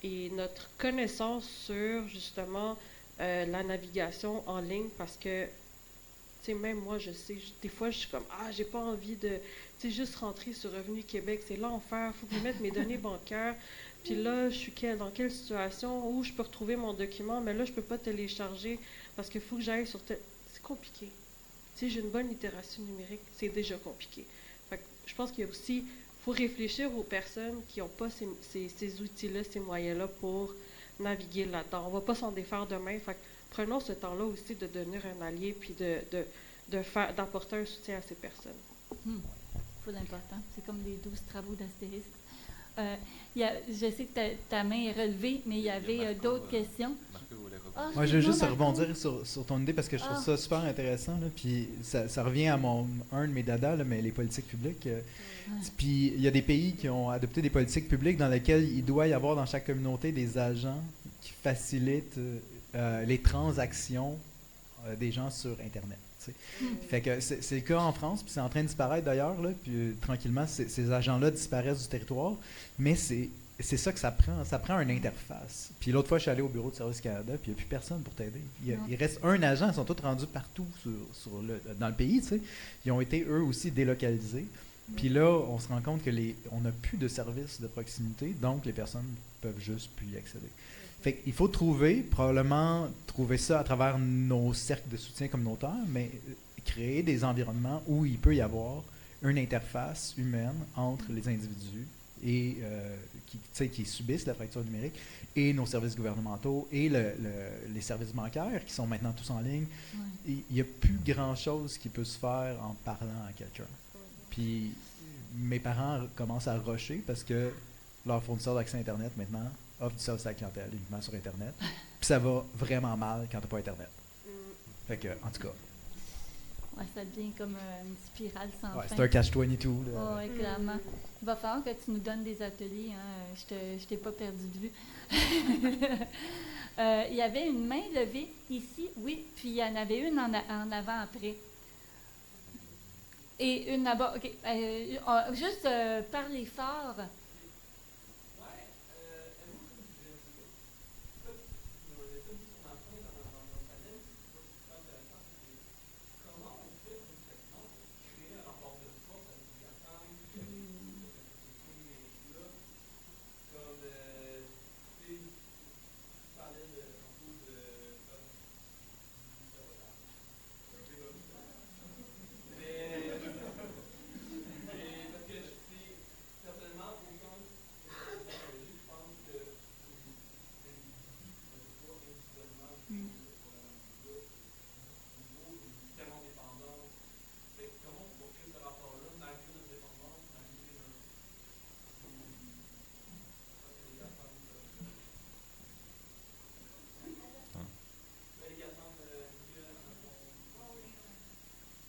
et notre connaissance sur, justement, la navigation en ligne, parce que, tu sais, même moi, je sais, des fois, je suis comme, j'ai pas envie de, tu sais, juste rentrer sur Revenu Québec, c'est l'enfer, il faut que je mette mes données bancaires, puis là, je suis dans quelle situation, où je peux retrouver mon document, mais là, je peux pas télécharger, parce qu'il faut que j'aille sur c'est compliqué. Tu sais, j'ai une bonne littératie numérique, c'est déjà compliqué. Fait que je pense qu'il y a aussi, faut réfléchir aux personnes qui n'ont pas ces outils-là, ces moyens-là pour naviguer là-dedans. On ne va pas s'en défaire demain. Fait que prenons ce temps-là aussi de devenir un allié puis d'apporter un soutien à ces personnes. Faut d'important. C'est comme les 12 travaux d'Astérix. Je sais que ta main est relevée, mais il y avait d'autres questions. Moi, je veux juste rebondir sur ton idée parce que je trouve ça super intéressant. Là, puis ça revient à un de mes dadas, là, mais les politiques publiques. Puis il y a des pays qui ont adopté des politiques publiques dans lesquelles il doit y avoir dans chaque communauté des agents qui facilitent les transactions des gens sur Internet. Fait que c'est le cas en France, puis c'est en train de disparaître d'ailleurs, là, puis tranquillement, ces agents-là disparaissent du territoire, mais c'est ça que ça prend. Ça prend une interface. Puis l'autre fois, je suis allé au bureau de Service Canada, puis il n'y a plus personne pour t'aider. Il reste un agent, ils sont tous rendus partout dans le pays, tu sais. Ils ont été, eux aussi, délocalisés. Puis là, on se rend compte que on n'a plus de services de proximité, donc les personnes peuvent juste plus y accéder. Fait qu'il faut probablement trouver ça à travers nos cercles de soutien communautaire, mais créer des environnements où il peut y avoir une interface humaine entre les individus et qui subissent la fracture numérique et nos services gouvernementaux et les services bancaires qui sont maintenant tous en ligne. Il n'y a plus grand-chose qui peut se faire en parlant à quelqu'un. Puis mes parents commencent à rusher parce que leur fournisseur d'accès Internet maintenant offre du service à la clientèle uniquement sur Internet. Puis ça va vraiment mal quand tu n'as pas Internet. Fait que, en tout cas. Ouais, ça devient comme une spirale sans fin. C'est un catch-22. Oui, clairement. Il va falloir que tu nous donnes des ateliers. Hein. Je t'ai pas perdu de vue. Il y avait une main levée ici, oui, puis il y en avait une en avant après. Et une là-bas. OK. Juste parler fort. Comment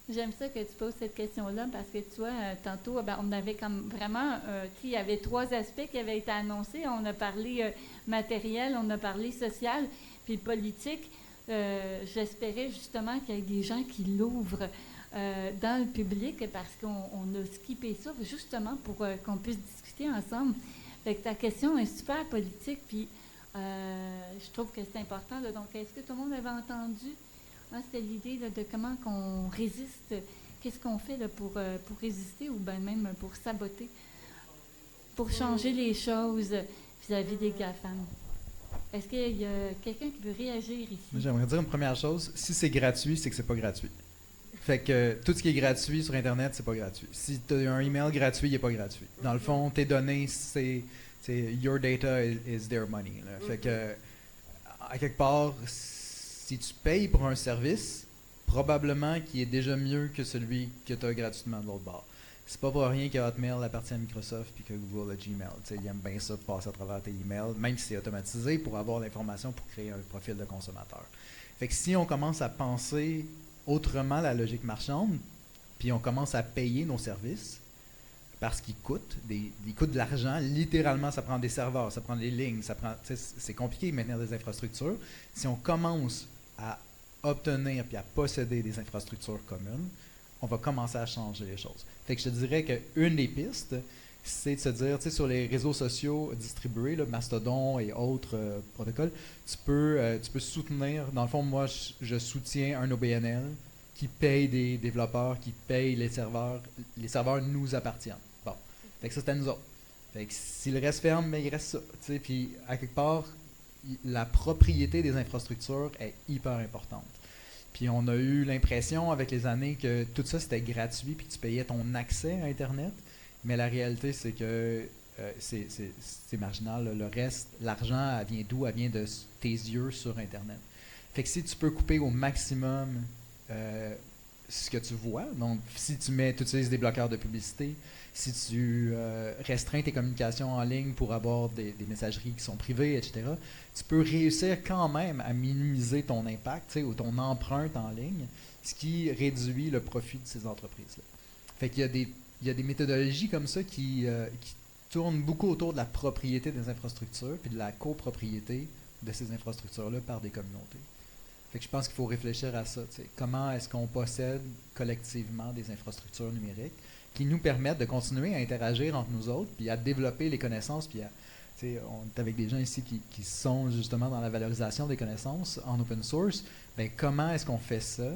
J'aime ça que tu poses cette question-là parce que tu vois, tantôt, on avait comme vraiment, il y avait 3 aspects qui avaient été annoncés. On a parlé matériel, on a parlé social, puis politique. J'espérais justement qu'il y ait des gens qui l'ouvrent dans le public parce qu'on a skippé ça justement pour qu'on puisse discuter ensemble. Fait que ta question est super politique, puis je trouve que c'est important. Là. Donc, est-ce que tout le monde avait entendu? Moi, c'était l'idée là, de comment qu'on résiste, qu'est-ce qu'on fait là, pour résister ou bien même pour saboter, pour changer les choses vis-à-vis des GAFAM. Est-ce qu'il y a quelqu'un qui veut réagir ici? J'aimerais dire une première chose. Si c'est gratuit, c'est que c'est pas gratuit. Fait que tout ce qui est gratuit sur Internet, c'est pas gratuit. Si tu as un email gratuit, il n'est pas gratuit. Dans le fond, tes données, c'est your data is their money. Là. Fait que, à quelque part, si tu payes pour un service, probablement qu'il est déjà mieux que celui que tu as gratuitement de l'autre bord. C'est pas pour rien que Hotmail appartient à Microsoft puis que Google a Gmail. T'sais, ils aiment bien ça de passer à travers tes emails, même si c'est automatisé, pour avoir l'information pour créer un profil de consommateur. Fait que si on commence à penser autrement la logique marchande, puis on commence à payer nos services, parce qu'ils coûtent, ils coûtent de l'argent, littéralement, ça prend des serveurs, ça prend des lignes, c'est compliqué de maintenir des infrastructures. Si on commence à obtenir puis à posséder des infrastructures communes, on va commencer à changer les choses. Fait que je te dirais qu'une des pistes, c'est de se dire, tu sais, sur les réseaux sociaux distribués, là, Mastodon et autres protocoles, tu peux soutenir, dans le fond, moi, je soutiens un OBNL qui paye des développeurs, qui paye les serveurs nous appartiennent. Bon, fait que ça, c'est à nous autres. Fait que si le reste ferme, mais il reste ça, tu sais, puis à quelque part, la propriété des infrastructures est hyper importante. Puis on a eu l'impression avec les années que tout ça c'était gratuit puis que tu payais ton accès à Internet. Mais la réalité, c'est que c'est marginal. Là. Le reste, l'argent, elle vient d'où? Elle vient de tes yeux sur Internet. Fait que si tu peux couper au maximum ce que tu vois, donc si tu utilises des bloqueurs de publicité, si tu restreins tes communications en ligne pour avoir des messageries qui sont privées, etc., tu peux réussir quand même à minimiser ton impact ou ton empreinte en ligne, ce qui réduit le profit de ces entreprises-là. Fait qu'il y a des méthodologies comme ça qui tournent beaucoup autour de la propriété des infrastructures puis de la copropriété de ces infrastructures-là par des communautés. Fait que je pense qu'il faut réfléchir à ça. T'sais. Comment est-ce qu'on possède collectivement des infrastructures numériques qui nous permettent de continuer à interagir entre nous autres, puis à développer les connaissances, puis on est avec des gens ici qui sont justement dans la valorisation des connaissances en open source. Bien, comment est-ce qu'on fait ça?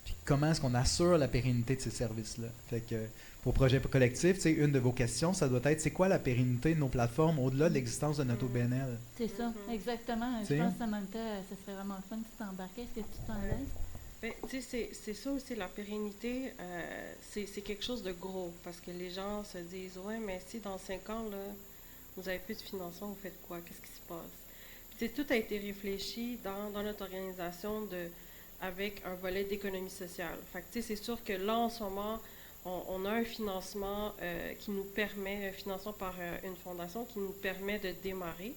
Puis comment est-ce qu'on assure la pérennité de ces services-là? Fait que pour Projet Collectif, une de vos questions, ça doit être, c'est quoi la pérennité de nos plateformes au-delà de l'existence de notre OBNL? C'est ça, exactement. Je pense que Samantha, ça serait vraiment fun si tu t'embarquais. Est-ce que tu t'en laisses? Ben, c'est ça aussi, la pérennité, c'est quelque chose de gros, parce que les gens se disent, ouais, mais si dans 5 ans, là, vous n'avez plus de financement, vous faites quoi? Qu'est-ce qui se passe? Puis, tout a été réfléchi dans notre organisation avec un volet d'économie sociale. Fait que, c'est sûr que là, en ce moment, on a un financement qui nous permet, un financement par une fondation qui nous permet de démarrer.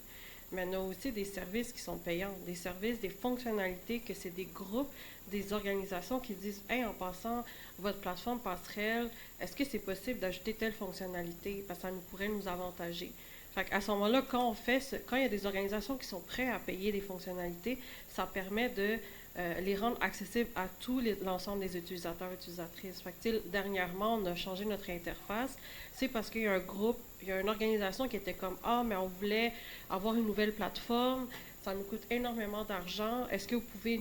Mais on a aussi des services qui sont payants, des services, des fonctionnalités que c'est des groupes, des organisations qui disent « Hey, en passant, votre plateforme passerelle, est-ce que c'est possible d'ajouter telle fonctionnalité? Parce que ça pourrait nous avantager. » Fait qu'à ce moment-là, quand il y a des organisations qui sont prêtes à payer des fonctionnalités, ça permet de les rendre accessibles à tout l'ensemble des utilisateurs et utilisatrices. Fait que, dernièrement, on a changé notre interface. C'est parce qu'il y a un groupe, il y a une organisation qui était comme « Ah, mais on voulait avoir une nouvelle plateforme, ça nous coûte énormément d'argent. Est-ce que vous pouvez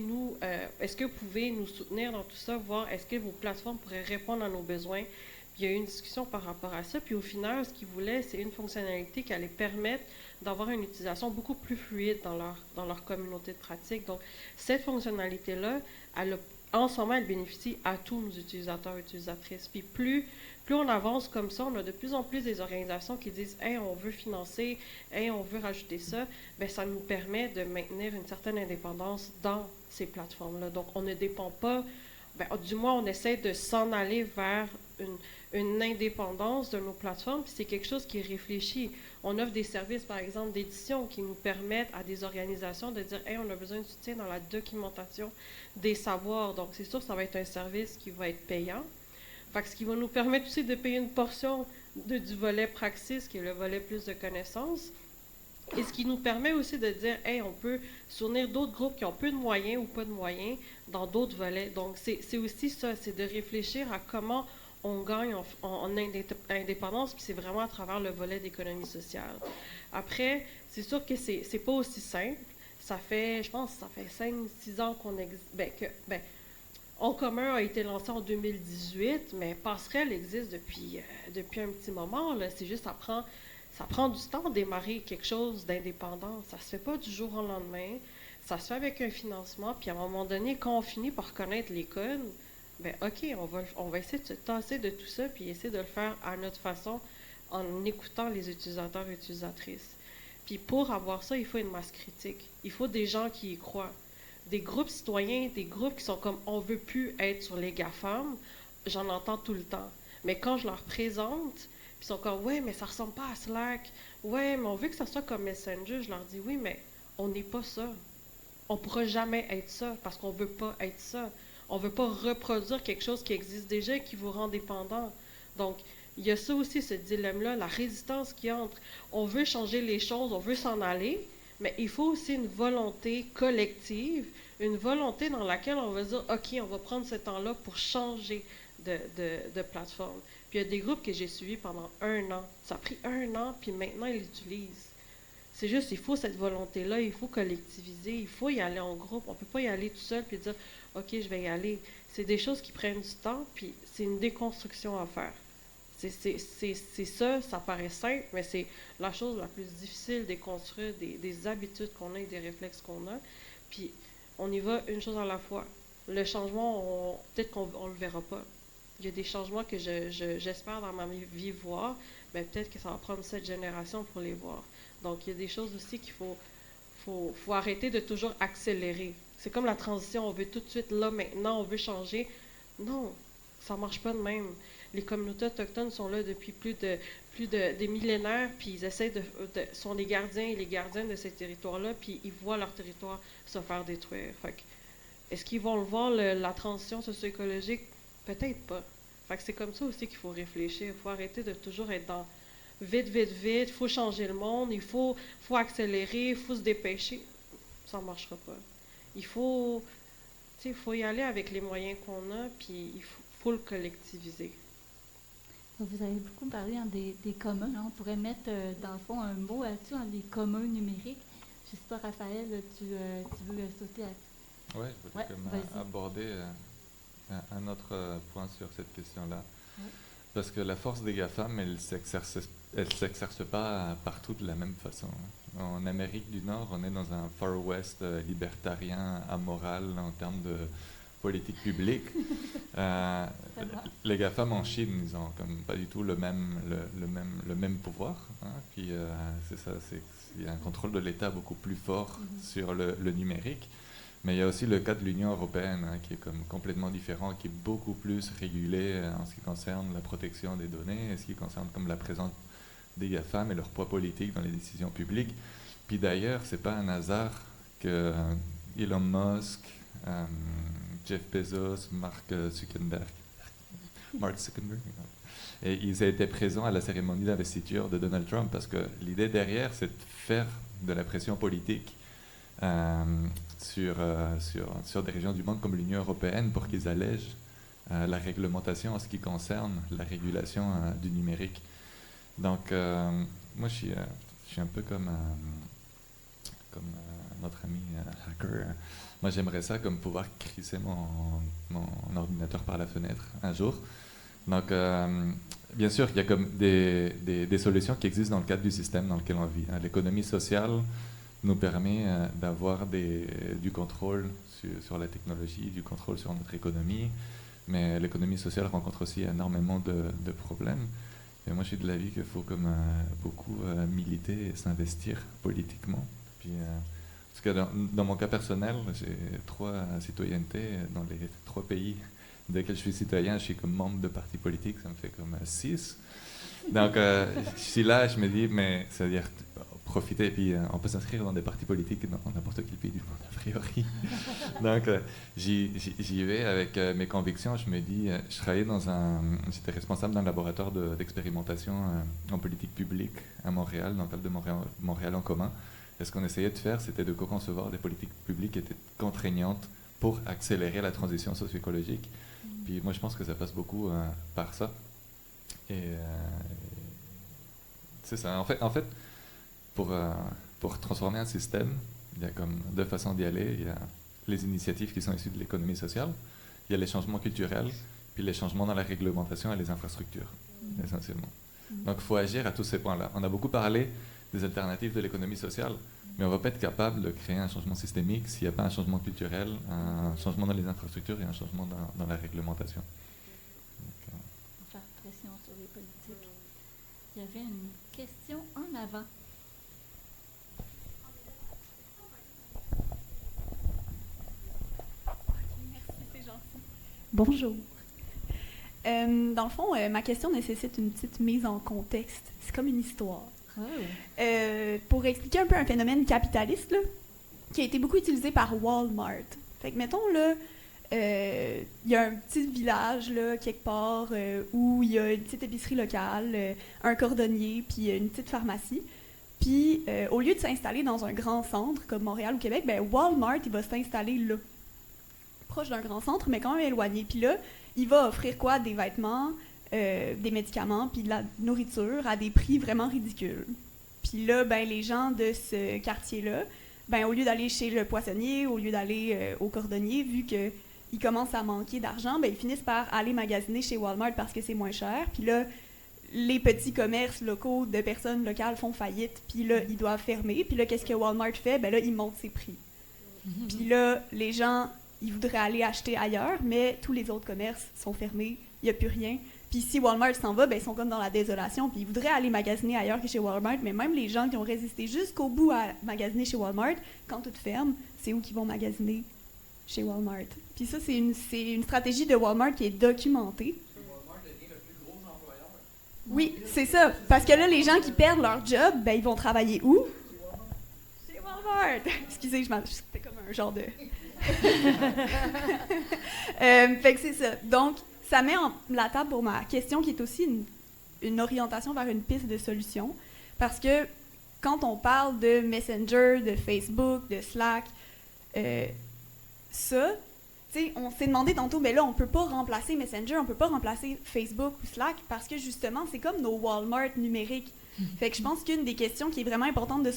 nous soutenir dans tout ça, voir est-ce que vos plateformes pourraient répondre à nos besoins? » Puis il y a eu une discussion par rapport à ça. Puis au final, ce qu'ils voulaient, c'est une fonctionnalité qui allait permettre d'avoir une utilisation beaucoup plus fluide dans leur communauté de pratique. Donc, cette fonctionnalité-là, en ce moment, elle bénéficie à tous nos utilisateurs et utilisatrices. Puis plus on avance comme ça, on a de plus en plus des organisations qui disent « Hey, on veut financer, hey, on veut rajouter ça », bien, ça nous permet de maintenir une certaine indépendance dans ces plateformes-là. Donc, on ne dépend pas, du moins, on essaie de s'en aller vers une indépendance de nos plateformes, puis c'est quelque chose qui est réfléchi. On offre des services, par exemple, d'édition qui nous permettent à des organisations de dire « Hey, on a besoin de soutien dans la documentation des savoirs. » Donc, c'est sûr, ça va être un service qui va être payant. Fait que ce qui va nous permettre aussi de payer une portion du volet praxis, qui est le volet plus de connaissances. Et ce qui nous permet aussi de dire, hey, on peut soutenir d'autres groupes qui ont peu de moyens ou pas de moyens dans d'autres volets. Donc, c'est aussi ça, c'est de réfléchir à comment on gagne en indépendance, puis c'est vraiment à travers le volet d'économie sociale. Après, c'est sûr que c'est pas aussi simple. Ça fait, je pense, ça fait 5-6 ans qu'on existe. En commun a été lancé en 2018, mais Passerelle existe depuis un petit moment. Là. C'est juste, ça prend du temps de démarrer quelque chose d'indépendant. Ça se fait pas du jour au lendemain. Ça se fait avec un financement. Puis à un moment donné, quand on finit par connaître les codes, ben OK, on va essayer de se tasser de tout ça puis essayer de le faire à notre façon en écoutant les utilisateurs et utilisatrices. Puis pour avoir ça, il faut une masse critique. Il faut des gens qui y croient. Des groupes citoyens, des groupes qui sont comme « on veut plus être sur les GAFAM », j'en entends tout le temps. Mais quand je leur présente, puis ils sont comme « ouais, mais ça ressemble pas à Slack. Ouais, mais on veut que ça soit comme Messenger. » Je leur dis « oui, mais on n'est pas ça. On pourra jamais être ça parce qu'on veut pas être ça. On veut pas reproduire quelque chose qui existe déjà et qui vous rend dépendant. » Donc, il y a ça aussi, ce dilemme-là, la résistance qui entre. On veut changer les choses, on veut s'en aller, mais il faut aussi une volonté collective, une volonté dans laquelle on va dire « OK, on va prendre ce temps-là pour changer de plateforme. » Puis il y a des groupes que j'ai suivis pendant 1 an. Ça a pris 1 an, puis maintenant ils l'utilisent. C'est juste, il faut cette volonté-là, il faut collectiviser, il faut y aller en groupe. On ne peut pas y aller tout seul puis dire « OK, je vais y aller. » C'est des choses qui prennent du temps, puis c'est une déconstruction à faire. C'est ça, ça paraît simple, mais c'est la chose la plus difficile de construire des habitudes qu'on a et des réflexes qu'on a. Puis on y va une chose à la fois. Le changement, peut-être qu'on ne le verra pas. Il y a des changements que j'espère dans ma vie voir, mais peut-être que ça va prendre cette génération pour les voir. Donc il y a des choses aussi qu'il faut arrêter de toujours accélérer. C'est comme la transition, on veut tout de suite là, maintenant, on veut changer. Non, ça ne marche pas de même. Les communautés autochtones sont là depuis plus de des millénaires, puis ils essaient sont les gardiens et les gardiennes de ces territoires-là, puis ils voient leur territoire se faire détruire. Fait que, est-ce qu'ils vont le voir, la transition socio-écologique? Peut-être pas. Fait que c'est comme ça aussi qu'il faut réfléchir. Il faut arrêter de toujours être dans vite, il faut changer le monde, il faut accélérer, il faut se dépêcher. Ça ne marchera pas. Il faut y aller avec les moyens qu'on a, puis il faut le collectiviser. Vous avez beaucoup parlé des communs. Hein. On pourrait mettre, dans le fond, un mot là-dessus, les communs numériques. Je ne sais pas, Raphaël, tu veux sauter à... Oui, je voulais aborder un autre point sur cette question-là. Ouais. Parce que la force des GAFAM, elle s'exerce pas partout de la même façon. En Amérique du Nord, on est dans un Far West libertarien, amoral en termes de politique publique. Les GAFAM en Chine, ils ont comme pas du tout le même pouvoir. Hein. Puis c'est ça, il y a un contrôle de l'État beaucoup plus fort sur le numérique. Mais il y a aussi le cas de l'Union européenne, hein, qui est comme complètement différent, qui est beaucoup plus régulé en ce qui concerne la protection des données, en ce qui concerne comme la présence des GAFAM et leur poids politique dans les décisions publiques. Puis d'ailleurs, c'est pas un hasard que Elon Musk, Jeff Bezos, Mark Zuckerberg, et ils étaient présents à la cérémonie d'investiture de Donald Trump, parce que l'idée derrière, c'est de faire de la pression politique sur des régions du monde comme l'Union européenne pour qu'ils allègent la réglementation en ce qui concerne la régulation du numérique. Donc, moi, je suis un peu comme notre ami hacker. Moi, j'aimerais ça comme pouvoir crisser mon ordinateur par la fenêtre un jour. Donc, bien sûr, il y a comme des solutions qui existent dans le cadre du système dans lequel on vit. Hein. L'économie sociale nous permet d'avoir du contrôle sur la technologie, du contrôle sur notre économie, mais l'économie sociale rencontre aussi énormément de problèmes. Et moi, je suis de l'avis qu'il faut comme beaucoup militer et s'investir politiquement. Puis, parce que dans mon cas personnel, j'ai 3 citoyennetés dans les 3 pays Dès que je suis citoyen, je suis comme membre de parti politique, ça me fait comme 6. Donc, je suis là, je me dis, mais c'est-à-dire profiter, et puis on peut s'inscrire dans des partis politiques dans n'importe quel pays du monde, a priori. Donc, j'y vais avec mes convictions. Je me dis, j'étais responsable d'un laboratoire d'expérimentation en politique publique à Montréal, dans le cadre de Montréal en commun. Et ce qu'on essayait de faire, c'était de co-concevoir des politiques publiques qui étaient contraignantes pour accélérer la transition socio-écologique. Puis moi, je pense que ça passe beaucoup par ça. Et c'est ça. En fait, pour transformer un système, il y a comme deux façons d'y aller. Il y a les initiatives qui sont issues de l'économie sociale, il y a les changements culturels, puis les changements dans la réglementation et les infrastructures, essentiellement. Donc il faut agir à tous ces points-là. On a beaucoup parlé des alternatives de l'économie sociale, mais on ne va pas être capable de créer un changement systémique s'il n'y a pas un changement culturel, un changement dans les infrastructures et un changement dans la réglementation. On va faire pression sur les politiques. Il y avait une question en avant. Merci, c'est gentil. Bonjour. Dans le fond, ma question nécessite une petite mise en contexte. C'est comme une histoire. Oh. Pour expliquer un peu un phénomène capitaliste là, qui a été beaucoup utilisé par Walmart. Fait que, mettons, là, il y a un petit village, là, quelque part, où il y a une petite épicerie locale, un cordonnier, puis une petite pharmacie. Puis, au lieu de s'installer dans un grand centre, comme Montréal ou Québec, ben, Walmart, il va s'installer là, proche d'un grand centre, mais quand même éloigné. Puis là, il va offrir quoi? Des vêtements, des médicaments, puis de la nourriture à des prix vraiment ridicules. Puis là, ben, les gens de ce quartier-là, ben, au lieu d'aller chez le poissonnier, au lieu d'aller au cordonnier, vu qu'ils commencent à manquer d'argent, ben, ils finissent par aller magasiner chez Walmart parce que c'est moins cher. Puis là, les petits commerces locaux de personnes locales font faillite, puis là, ils doivent fermer. Puis là, qu'est-ce que Walmart fait? Ben là, il monte ses prix. Puis là, les gens, ils voudraient aller acheter ailleurs, mais tous les autres commerces sont fermés, il n'y a plus rien. Puis si Walmart s'en va, ben, ils sont comme dans la désolation, puis ils voudraient aller magasiner ailleurs que chez Walmart, mais même les gens qui ont résisté jusqu'au bout à magasiner chez Walmart, quand tout ferme, c'est où qu'ils vont magasiner? Chez Walmart. Puis ça, c'est une stratégie de Walmart qui est documentée. Walmart devient le plus gros employeur. Oui, c'est ça. Parce que là, les gens qui perdent leur job, ben, ils vont travailler où? Chez Walmart. Excusez, c'était comme un genre de... fait que c'est ça. Donc, ça met la table pour ma question qui est aussi une orientation vers une piste de solution. Parce que quand on parle de Messenger, de Facebook, de Slack, ça, tu sais, on s'est demandé tantôt, mais là, on peut pas remplacer Messenger, on peut pas remplacer Facebook ou Slack parce que justement, c'est comme nos Walmart numériques. Fait que je pense qu'une des questions qui est vraiment importante à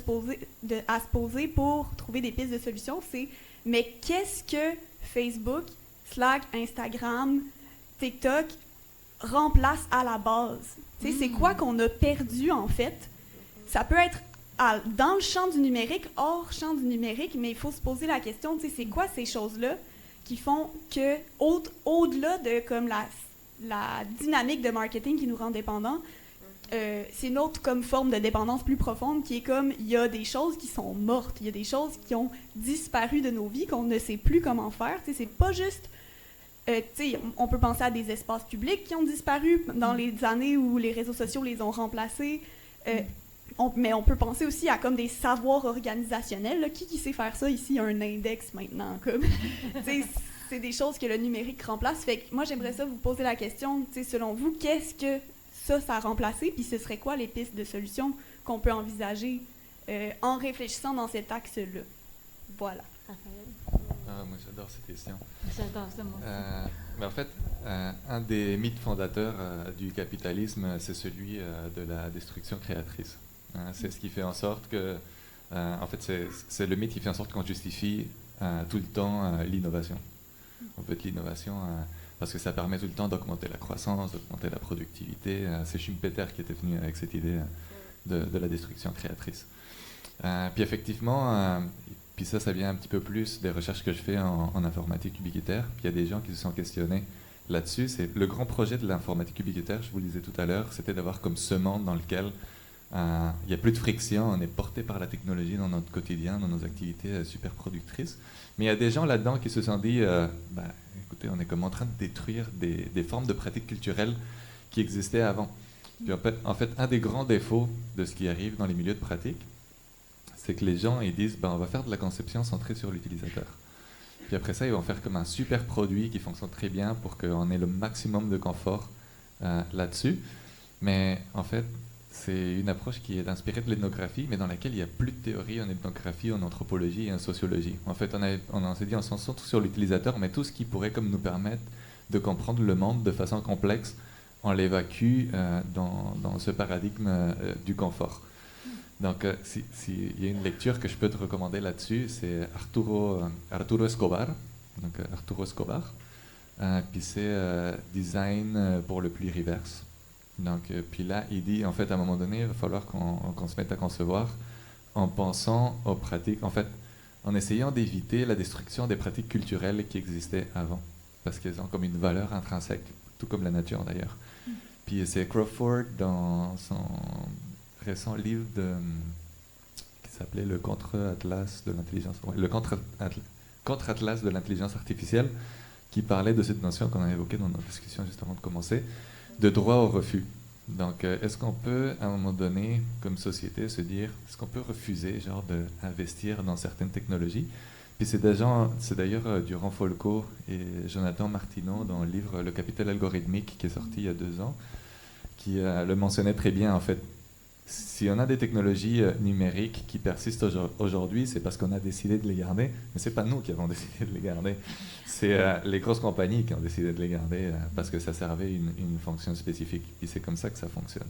se poser pour trouver des pistes de solution, c'est mais qu'est-ce que Facebook, Slack, Instagram, TikTok remplacent à la base? Tu sais, c'est quoi qu'on a perdu, en fait? Ça peut être dans le champ du numérique, hors champ du numérique, mais il faut se poser la question, tu sais, c'est quoi ces choses-là qui font que, au-delà de comme la dynamique de marketing qui nous rend dépendants, c'est une autre comme forme de dépendance plus profonde qui est comme, il y a des choses qui sont mortes, il y a des choses qui ont disparu de nos vies, qu'on ne sait plus comment faire. Tu sais, c'est pas juste... tu sais, on peut penser à des espaces publics qui ont disparu dans les années où les réseaux sociaux les ont remplacés. Mais on peut penser aussi à comme des savoirs organisationnels. Là. Qui sait faire ça ici? Un index maintenant. Comme. C'est des choses que le numérique remplace. Fait que moi, j'aimerais ça vous poser la question, selon vous, qu'est-ce que ça a remplacé? Puis ce serait quoi les pistes de solutions qu'on peut envisager en réfléchissant dans cet axe-là? Voilà. Ah, moi, j'adore cette question. J'adore ça, moi aussi. Mais en fait, un des mythes fondateurs du capitalisme, c'est celui de la destruction créatrice. C'est ce qui fait en sorte que, en fait, c'est le mythe qui fait en sorte qu'on justifie tout le temps l'innovation. En fait, l'innovation, parce que ça permet tout le temps d'augmenter la croissance, d'augmenter la productivité. C'est Schumpeter qui était venu avec cette idée de la destruction créatrice. Puis effectivement, puis ça vient un petit peu plus des recherches que je fais en informatique ubiquitaire. Puis il y a des gens qui se sont questionnés là-dessus. C'est le grand projet de l'informatique ubiquitaire, je vous le disais tout à l'heure, c'était d'avoir comme ce monde dans lequel Il n'y a plus de friction, on est porté par la technologie dans notre quotidien, dans nos activités super productrices. Mais il y a des gens là-dedans qui se sont dit, écoutez, on est comme en train de détruire des formes de pratiques culturelles qui existaient avant. Puis en fait, un des grands défauts de ce qui arrive dans les milieux de pratique, c'est que les gens ils disent, on va faire de la conception centrée sur l'utilisateur. Puis après ça, ils vont faire comme un super produit qui fonctionne très bien pour qu'on ait le maximum de confort là-dessus. Mais en fait, c'est une approche qui est inspirée de l'ethnographie, mais dans laquelle il n'y a plus de théorie en ethnographie, en anthropologie et en sociologie. En fait, on s'est dit, on se concentre sur l'utilisateur, mais tout ce qui pourrait comme nous permettre de comprendre le monde de façon complexe, on l'évacue dans ce paradigme du confort. Donc, s'il y a une lecture que je peux te recommander là-dessus, c'est Arturo Escobar. Donc, Arturo Escobar. Puis c'est Design pour le pluriverse. Donc, puis là, il dit, en fait, à un moment donné, il va falloir qu'on se mette à concevoir en pensant aux pratiques, en fait, en essayant d'éviter la destruction des pratiques culturelles qui existaient avant, parce qu'elles ont comme une valeur intrinsèque, tout comme la nature d'ailleurs. Puis c'est Crawford, dans son récent livre qui s'appelait Le contre-atlas de l'intelligence, le contre-atlas de l'intelligence artificielle, qui parlait de cette notion qu'on a évoquée dans notre discussion juste avant de commencer, de droit au refus. Donc, est-ce qu'on peut, à un moment donné, comme société, se dire, est-ce qu'on peut refuser, genre, d'investir dans certaines technologies? Puis c'est d'ailleurs Durand Folco et Jonathan Martineau, dans le livre Le Capital algorithmique, qui est sorti il y a 2 ans, qui le mentionnait très bien, en fait. Si on a des technologies numériques qui persistent aujourd'hui, c'est parce qu'on a décidé de les garder, mais c'est pas nous qui avons décidé de les garder. C'est les grosses compagnies qui ont décidé de les garder parce que ça servait une fonction spécifique. Et c'est comme ça que ça fonctionne.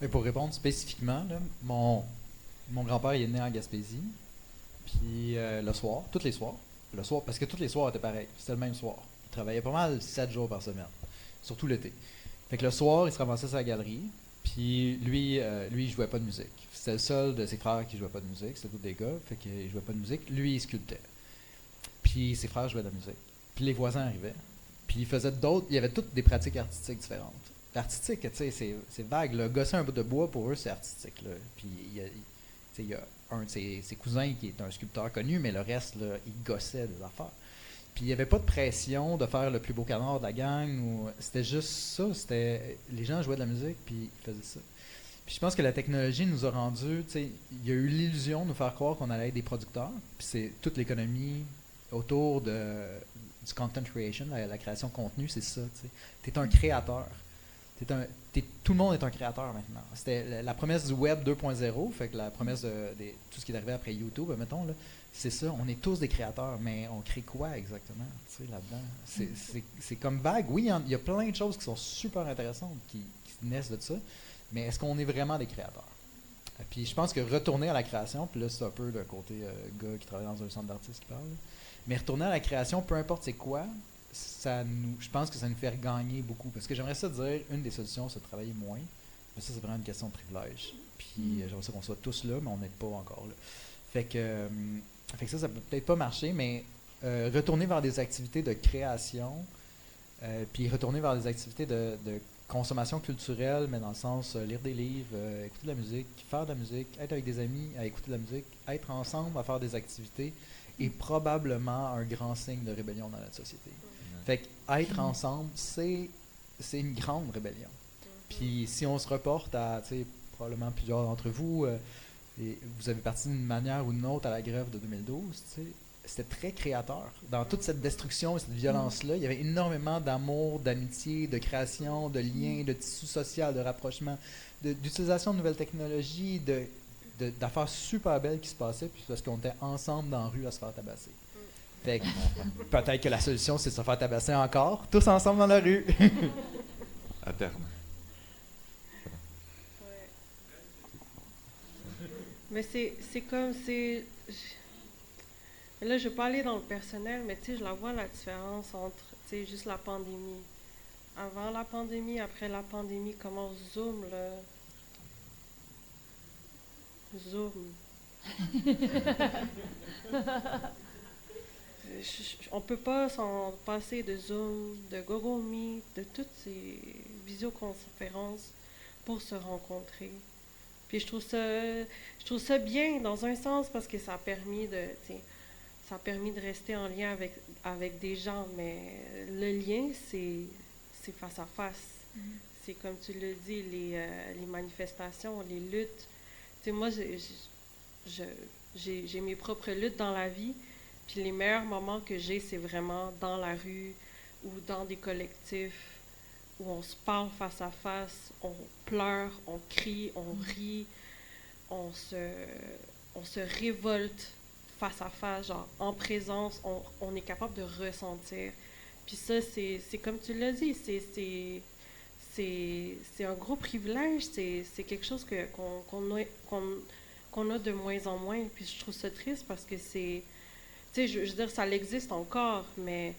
Et pour répondre spécifiquement, là, mon grand-père il est né en Gaspésie, puis le soir, tous les soirs, parce que tous les soirs étaient pareils, c'était le même soir. Il travaillait pas mal 7 jours par semaine, surtout l'été. Fait que le soir, il se ramassait sa galerie, puis lui, il jouait pas de musique. C'était le seul de ses frères qui jouait pas de musique, c'était tous des gars, fait qu'il jouait pas de musique. Lui, il sculptait. Puis ses frères jouaient de la musique. Puis les voisins arrivaient. Puis il y avait toutes des pratiques artistiques différentes. L'artistique, tu sais, c'est vague, là. Gosser un bout de bois, pour eux, c'est artistique, là. Puis il y a un de ses cousins qui est un sculpteur connu, mais le reste, là, il gossait des affaires. Puis il n'y avait pas de pression de faire le plus beau canard de la gang. C'était juste ça. Les gens jouaient de la musique, puis ils faisaient ça. Puis je pense que la technologie nous a rendu... Il y a eu l'illusion de nous faire croire qu'on allait être des producteurs. Puis c'est toute l'économie autour du content creation, la création de contenu, c'est ça. Tu es un créateur. Tout le monde est un créateur maintenant. C'était la promesse du Web 2.0, fait que la promesse de tout ce qui est arrivé après YouTube, mettons, là, c'est ça, on est tous des créateurs, mais on crée quoi exactement là-dedans? C'est comme vague. Oui, il y a plein de choses qui sont super intéressantes qui naissent de ça, mais est-ce qu'on est vraiment des créateurs? Puis je pense que retourner à la création, puis là c'est un peu le côté gars qui travaille dans un centre d'artistes qui parle, là, mais retourner à la création, peu importe c'est quoi, je pense que ça nous fait gagner beaucoup. Parce que j'aimerais ça dire, une des solutions, c'est de travailler moins. Mais ça, c'est vraiment une question de privilège. Puis j'aimerais ça qu'on soit tous là, mais on n'est pas encore là. Fait que ça peut peut-être pas marcher, mais retourner vers des activités de création, puis retourner vers des activités de consommation culturelle, mais dans le sens lire des livres, écouter de la musique, faire de la musique, être avec des amis à écouter de la musique, être ensemble à faire des activités, est probablement un grand signe de rébellion dans notre société. Fait qu'être ensemble, c'est une grande rébellion. Puis si on se reporte à, probablement plusieurs d'entre vous, et vous avez parti d'une manière ou d'une autre à la grève de 2012, c'était très créateur. Dans toute cette destruction et cette violence-là, il y avait énormément d'amour, d'amitié, de création, de liens, de tissu social, de rapprochement, d'utilisation de nouvelles technologies, d'affaires super belles qui se passaient, puis parce qu'on était ensemble dans la rue à se faire tabasser. Fait que peut-être que la solution, c'est de se faire tabasser encore, tous ensemble dans la rue. À terme. Ouais. Mais c'est comme, là, je ne vais pas aller dans le personnel, mais je la vois la différence entre, juste la pandémie. Avant la pandémie, après la pandémie, comment Zoom, là. Zoom. On peut pas s'en passer de Zoom, de Google Meet, de toutes ces visioconférence pour se rencontrer. Puis je trouve ça bien dans un sens parce que ça a permis de rester en lien avec des gens, mais le lien, c'est face à face. C'est comme tu le dis, les manifestations, les luttes. Tu sais, moi, j'ai mes propres luttes dans la vie, puis les meilleurs moments que j'ai, c'est vraiment dans la rue ou dans des collectifs où on se parle face à face, on pleure, on crie, on rit, on se révolte face à face, genre en présence, on est capable de ressentir. Puis ça, c'est comme tu l'as dit, c'est un gros privilège, c'est quelque chose qu'on a de moins en moins. Puis je trouve ça triste parce que c'est, tu sais, je veux dire, ça existe encore, mais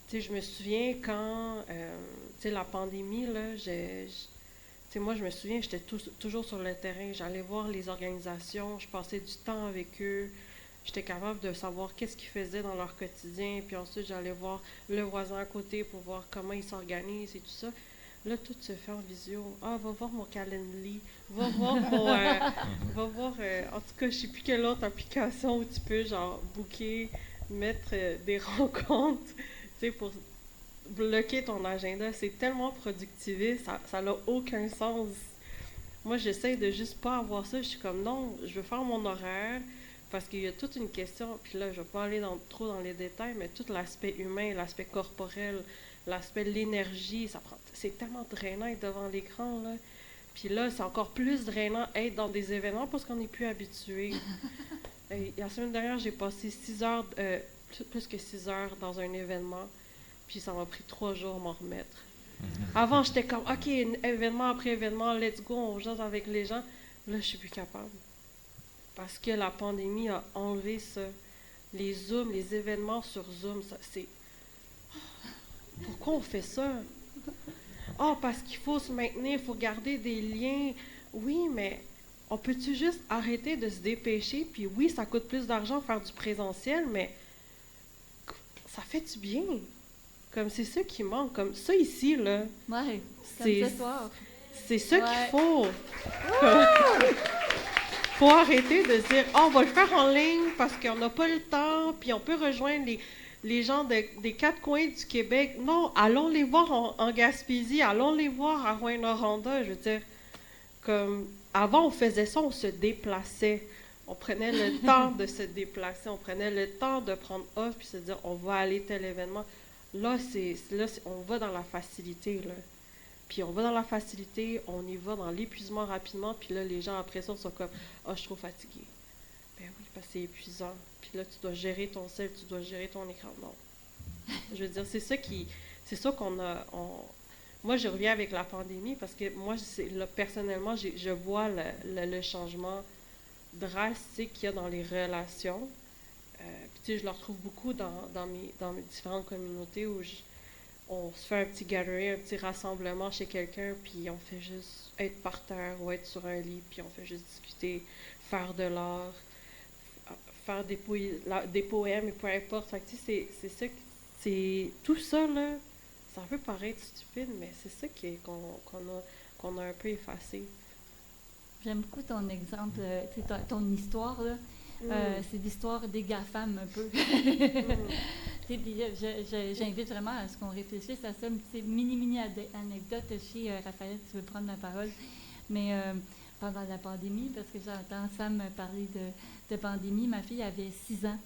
tu sais, je me souviens quand, tu sais, la pandémie, là, tu sais, moi, je me souviens, j'étais toujours sur le terrain. J'allais voir les organisations, je passais du temps avec eux. J'étais capable de savoir qu'est-ce qu'ils faisaient dans leur quotidien. Puis ensuite, j'allais voir le voisin à côté pour voir comment ils s'organisent et tout ça. Là, tout se fait en visio. Ah, va voir mon Calendly. Va voir mon... va voir... en tout cas, je sais plus quelle autre application où tu peux, genre, booker, mettre des rencontres, tu sais, pour bloquer ton agenda. C'est tellement productiviste, ça n'a aucun sens. Moi, j'essaie de juste pas avoir ça. Je suis comme, non, je veux faire mon horaire, parce qu'il y a toute une question, puis là, je vais pas aller trop dans les détails, mais tout l'aspect humain, l'aspect corporel, l'aspect de l'énergie, c'est tellement drainant être devant l'écran, là. Puis là, c'est encore plus drainant être dans des événements parce qu'on n'est plus habitué. La semaine dernière, j'ai passé 6 heures, plus que 6 heures dans un événement, puis ça m'a pris 3 jours à m'en remettre. Avant, j'étais comme, OK, événement après événement, let's go, on jase avec les gens. Là, je suis plus capable. Parce que la pandémie a enlevé ça. Les Zooms, les événements sur Zoom, ça, c'est... Pourquoi on fait ça? Ah, parce qu'il faut se maintenir, il faut garder des liens. Oui, mais on peut-tu juste arrêter de se dépêcher? Puis oui, ça coûte plus d'argent faire du présentiel, mais ça fait du bien. Comme c'est ça qui manque. Comme ça ici, là. Ouais, c'est comme ce soir. C'est ça qu'il faut. Faut arrêter de se dire « on va le faire en ligne parce qu'on n'a pas le temps, puis on peut rejoindre les gens des 4 coins du Québec. » Non, allons les voir en Gaspésie, allons les voir à Rouyn-Noranda. Je veux dire, comme avant, on faisait ça, on se déplaçait. On prenait le temps de se déplacer, on prenait le temps de prendre off, puis se dire « on va aller tel événement. » Là, on va dans la facilité, là. Puis on va dans la facilité, on y va dans l'épuisement rapidement, puis là, les gens après ça sont comme « Ah, je suis trop fatiguée. » Ben oui, parce que c'est épuisant. Puis là, tu dois gérer ton sel, tu dois gérer ton écran. Non. Je veux dire, c'est ça qu'on a... Moi, je reviens avec la pandémie parce que moi, là, personnellement, je vois le changement drastique qu'il y a dans les relations. Puis tu sais, je le retrouve beaucoup dans mes différentes communautés où on se fait un petit gathering, un petit rassemblement chez quelqu'un, puis on fait juste être par terre ou être sur un lit, puis on fait juste discuter, faire de l'art, faire des poèmes, et peu importe. Fait que, tu sais, c'est ça, c'est tout ça, là, ça peut paraître stupide, mais c'est ça qu'on a un peu effacé. J'aime beaucoup ton exemple, ton histoire, là. C'est l'histoire des GAFAM un peu. J'invite vraiment à ce qu'on réfléchisse à ça, une petite mini anecdote chez Raphaël, tu veux prendre la parole, mais pendant la pandémie, parce que j'entends Sam parler de pandémie, ma fille avait 6 ans,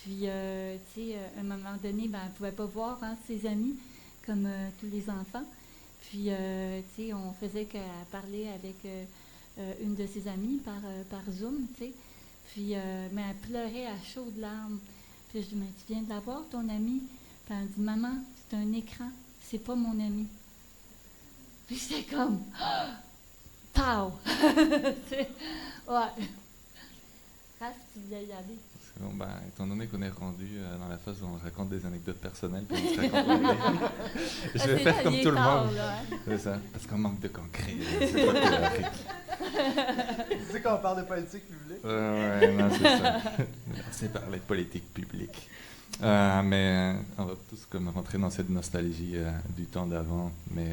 puis à un moment donné, elle ne pouvait pas voir ses amis, comme tous les enfants, puis on faisait qu'elle parlait avec une de ses amies par Zoom, tu sais. Puis, mais elle pleurait à chaudes larmes. Puis je dis, mais tu viens de la voir, ton ami? Puis elle dit, maman, c'est un écran, c'est pas mon ami. Puis c'est comme, pow! Ouais. Raph, tu voulais y aller? Bon, étant donné qu'on est rendu dans la phase où on raconte des anecdotes personnelles, puis on se raconte la vie, je vais faire comme tout le monde. Là, hein? C'est ça, parce qu'on manque de concret. Tu sais qu'on parle de politique publique? Ouais, non, c'est ça. C'est parler de politique publique. Mais on va tous comme rentrer dans cette nostalgie du temps d'avant. Mais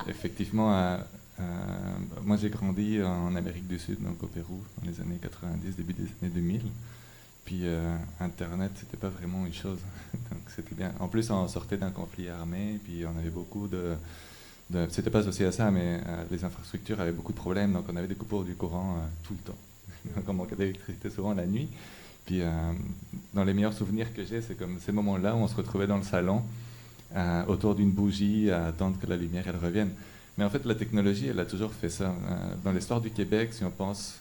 effectivement, moi j'ai grandi en Amérique du Sud, donc au Pérou, dans les années 90, début des années 2000. Puis Internet, c'était pas vraiment une chose. Donc c'était bien. En plus, on sortait d'un conflit armé, puis on avait beaucoup c'était pas associé à ça, mais les infrastructures avaient beaucoup de problèmes, donc on avait des coupures du courant tout le temps. Donc on manquait d'électricité souvent la nuit. Puis dans les meilleurs souvenirs que j'ai, c'est comme ces moments-là où on se retrouvait dans le salon autour d'une bougie à attendre que la lumière elle revienne. Mais en fait, la technologie, elle a toujours fait ça. Dans l'histoire du Québec, si on pense,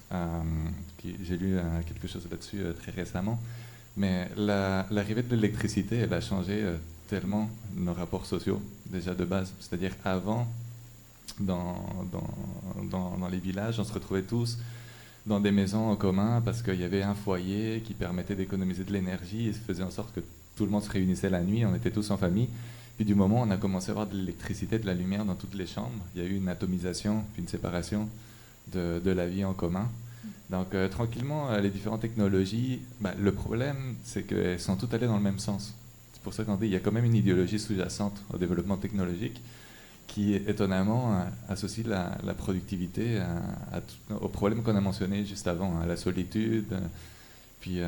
j'ai lu quelque chose là-dessus très récemment, mais l'arrivée de l'électricité, elle a changé tellement nos rapports sociaux, déjà de base. C'est-à-dire avant, dans les villages, on se retrouvait tous dans des maisons en commun parce qu'il y avait un foyer qui permettait d'économiser de l'énergie et faisait en sorte que tout le monde se réunissait la nuit, on était tous en famille. Puis du moment où on a commencé à avoir de l'électricité, de la lumière dans toutes les chambres, il y a eu une atomisation, puis une séparation de la vie en commun. Donc tranquillement, les différentes technologies, le problème, c'est qu'elles sont toutes allées dans le même sens. C'est pour ça qu'on dit qu'il y a quand même une idéologie sous-jacente au développement technologique qui, étonnamment, associe la productivité aux problèmes qu'on a mentionnés juste avant, à la solitude, puis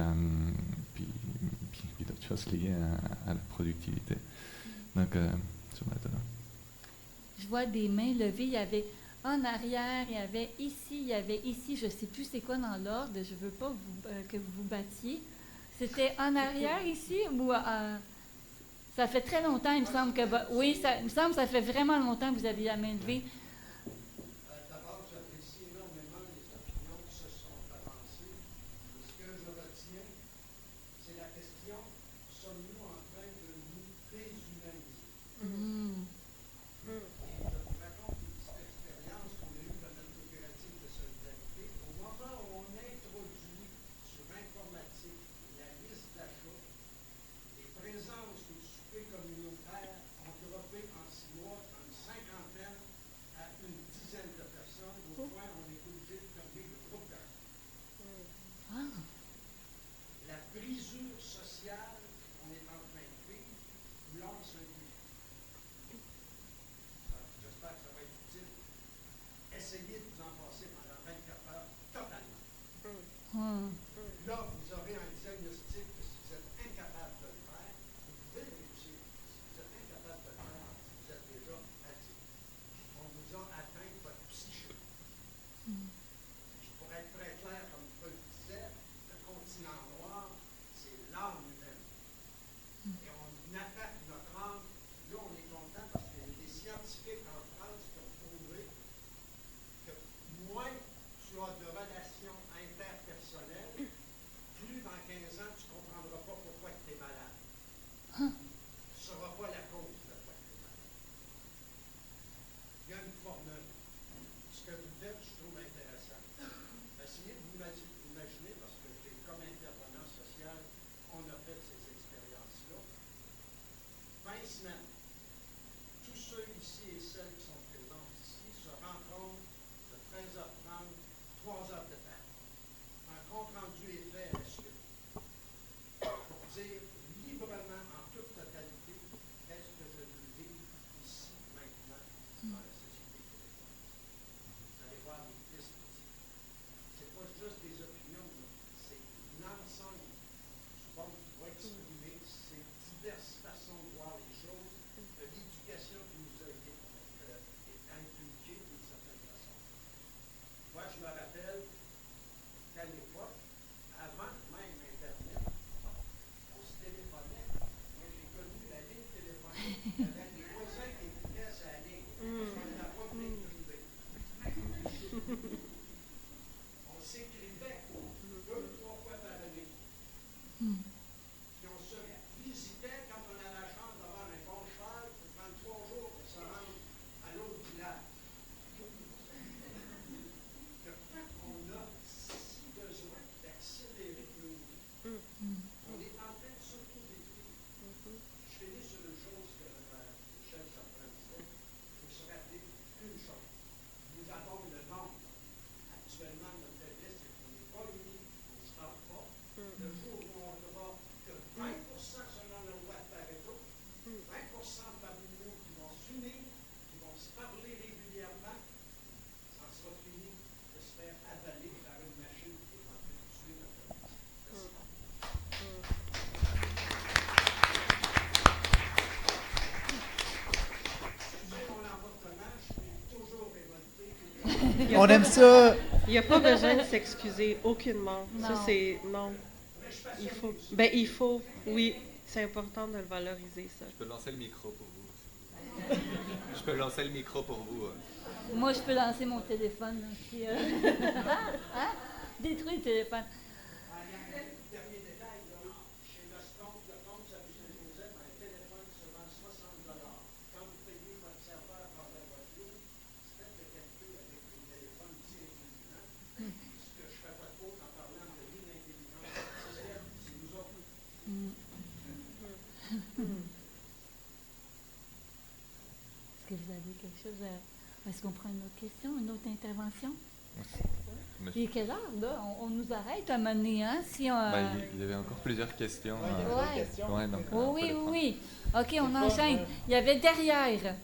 d'autres choses liées à la productivité. Donc, ça m'étonne. Je vois des mains levées. Il y avait en arrière, il y avait ici. Je ne sais plus c'est quoi dans l'ordre. Je ne veux pas que vous vous battiez. C'était en arrière ici ou ça fait très longtemps, il me semble que... Oui, il me semble que ça fait vraiment longtemps que vous avez la main levée. D'abord, j'apprécie énormément les opinions qui se sont avancées. Ce que je retiens, c'est la question, sommes-nous en train de nous déshumaniser? Et je vous raconte une petite expérience qu'on a eue dans notre coopérative de solidarité. Au moment où on introduit sur informatique la liste d'achats, les présences au souper communautaire ont droppé en 6 mois d'une cinquantaine à une dizaine de personnes, au point où on est obligé de fermer le groupe d'achat. La brisure sociale qu'on est en train de vivre lance un défi. J'espère que ça va être utile. Essayez de vous en passer pendant 24 heures totalement. Là, vous aurez un diagnostic que si vous êtes incapable de le faire, vous pouvez le réussir. Si vous êtes incapable de le faire, vous êtes déjà addict. On vous a atteint votre psyché. Pour être très clair, comme Paul disait, le continent noir, c'est l'âme humaine. Et on attaque notre âme. Là, on est content parce qu'il y a des scientifiques en France qui ont prouvé que moins tu as de relations interpersonnelles, plus dans 15 ans, tu ne comprendras pas pourquoi tu es malade. Tu ne sauras pas la cause de pourquoi tu es malade. Il y a une formule. Ce que vous faites, je trouve intéressant. Essayez de vous imaginer, parce que comme intervenant social, on a fait ces expériences-là. 20 semaines. Tous ceux ici et celles qui sont présents ici se rencontrent de 13h30, 3h de temps. Un compte-rendu est fait à la suite pour dire librement, en toute totalité, qu'est-ce que je veux vivre ici, maintenant, dans la société québécoise. Vous allez voir les pistes aussi. Ce n'est pas juste des opinions, c'est l'ensemble du monde qui va exprimer ces diverses façons de voir les choses On aime ça. Il n'y a pas besoin de s'excuser aucunement. Non. Ça, c'est... Non. Il faut. Oui, c'est important de le valoriser, ça. Je peux lancer le micro pour vous. Je peux lancer le micro pour vous. Moi, je peux lancer mon téléphone. Là, puis, hein? Détruis le téléphone. Dernier détail, là, chez le compte Saint-Joseph, un téléphone se vend 60 $. Quand vous payez votre serveur par la voiture, faites le calcul avec les téléphones dits intelligents. Ce que je ne fais pas trop en parlant de l'intelligence artificielle, c'est nous autres. Est-ce que vous avez quelque chose Est-ce qu'on prend une autre question, une autre intervention? Il est quelle heure, là? On nous arrête à un moment donné, hein? Si on, il y avait encore plusieurs questions. Ouais. Donc, Oh, oui. OK, on enchaîne. Il y avait derrière.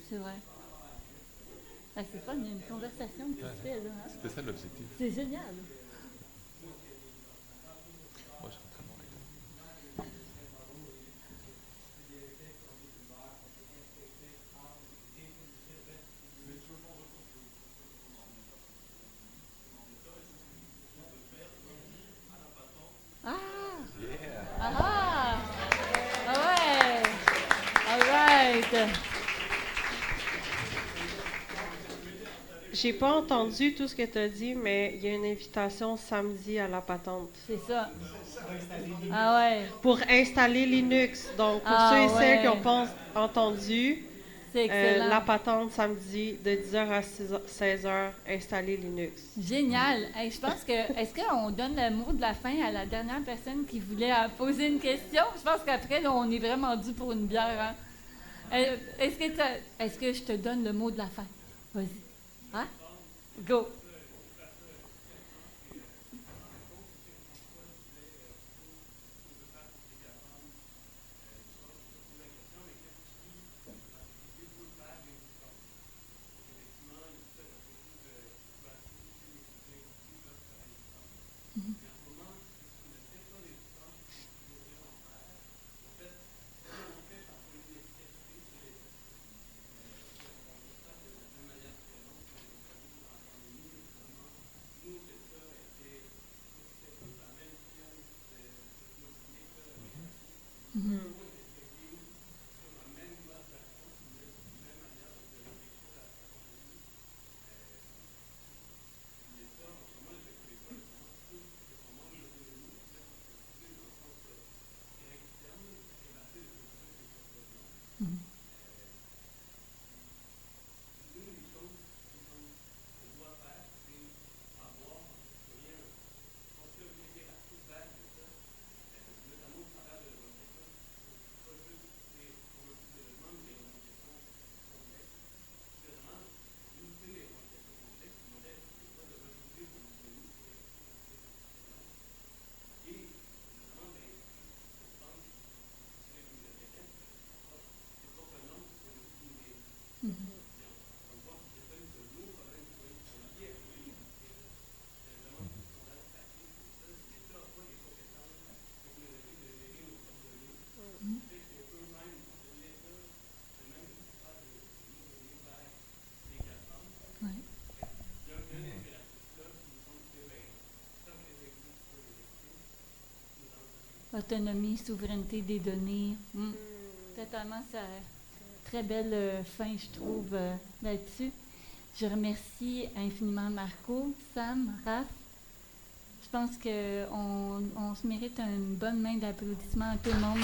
C'est vrai. Ah, c'est fun, il y a une conversation qui se fait là. Hein? C'était ça l'objectif. C'est génial. Moi, je suis très bon. Ah! Yeah. Ah! Ah ouais! All right! J'ai pas entendu tout ce que tu as dit, mais il y a une invitation samedi à la patente. C'est ça. Ah ouais. Pour installer Linux. Donc, pour ceux et celles qui n'ont pas entendu, c'est excellent. La patente samedi de 10h à 16h, installer Linux. Génial. Hey, je pense que, est-ce qu'on donne le mot de la fin à la dernière personne qui voulait poser une question? Je pense qu'après, là, on est vraiment dû pour une bière. Hein? Est-ce que je te donne le mot de la fin? Vas-y. Hein? Go! Mhm. Mhm. Mhm. Ouais. Autonomie, souveraineté des données. Totalement, ça très belle fin, je trouve, là-dessus. Je remercie infiniment Marco, Sam, Raph. Je pense qu'on se mérite une bonne main d'applaudissements à tout le monde.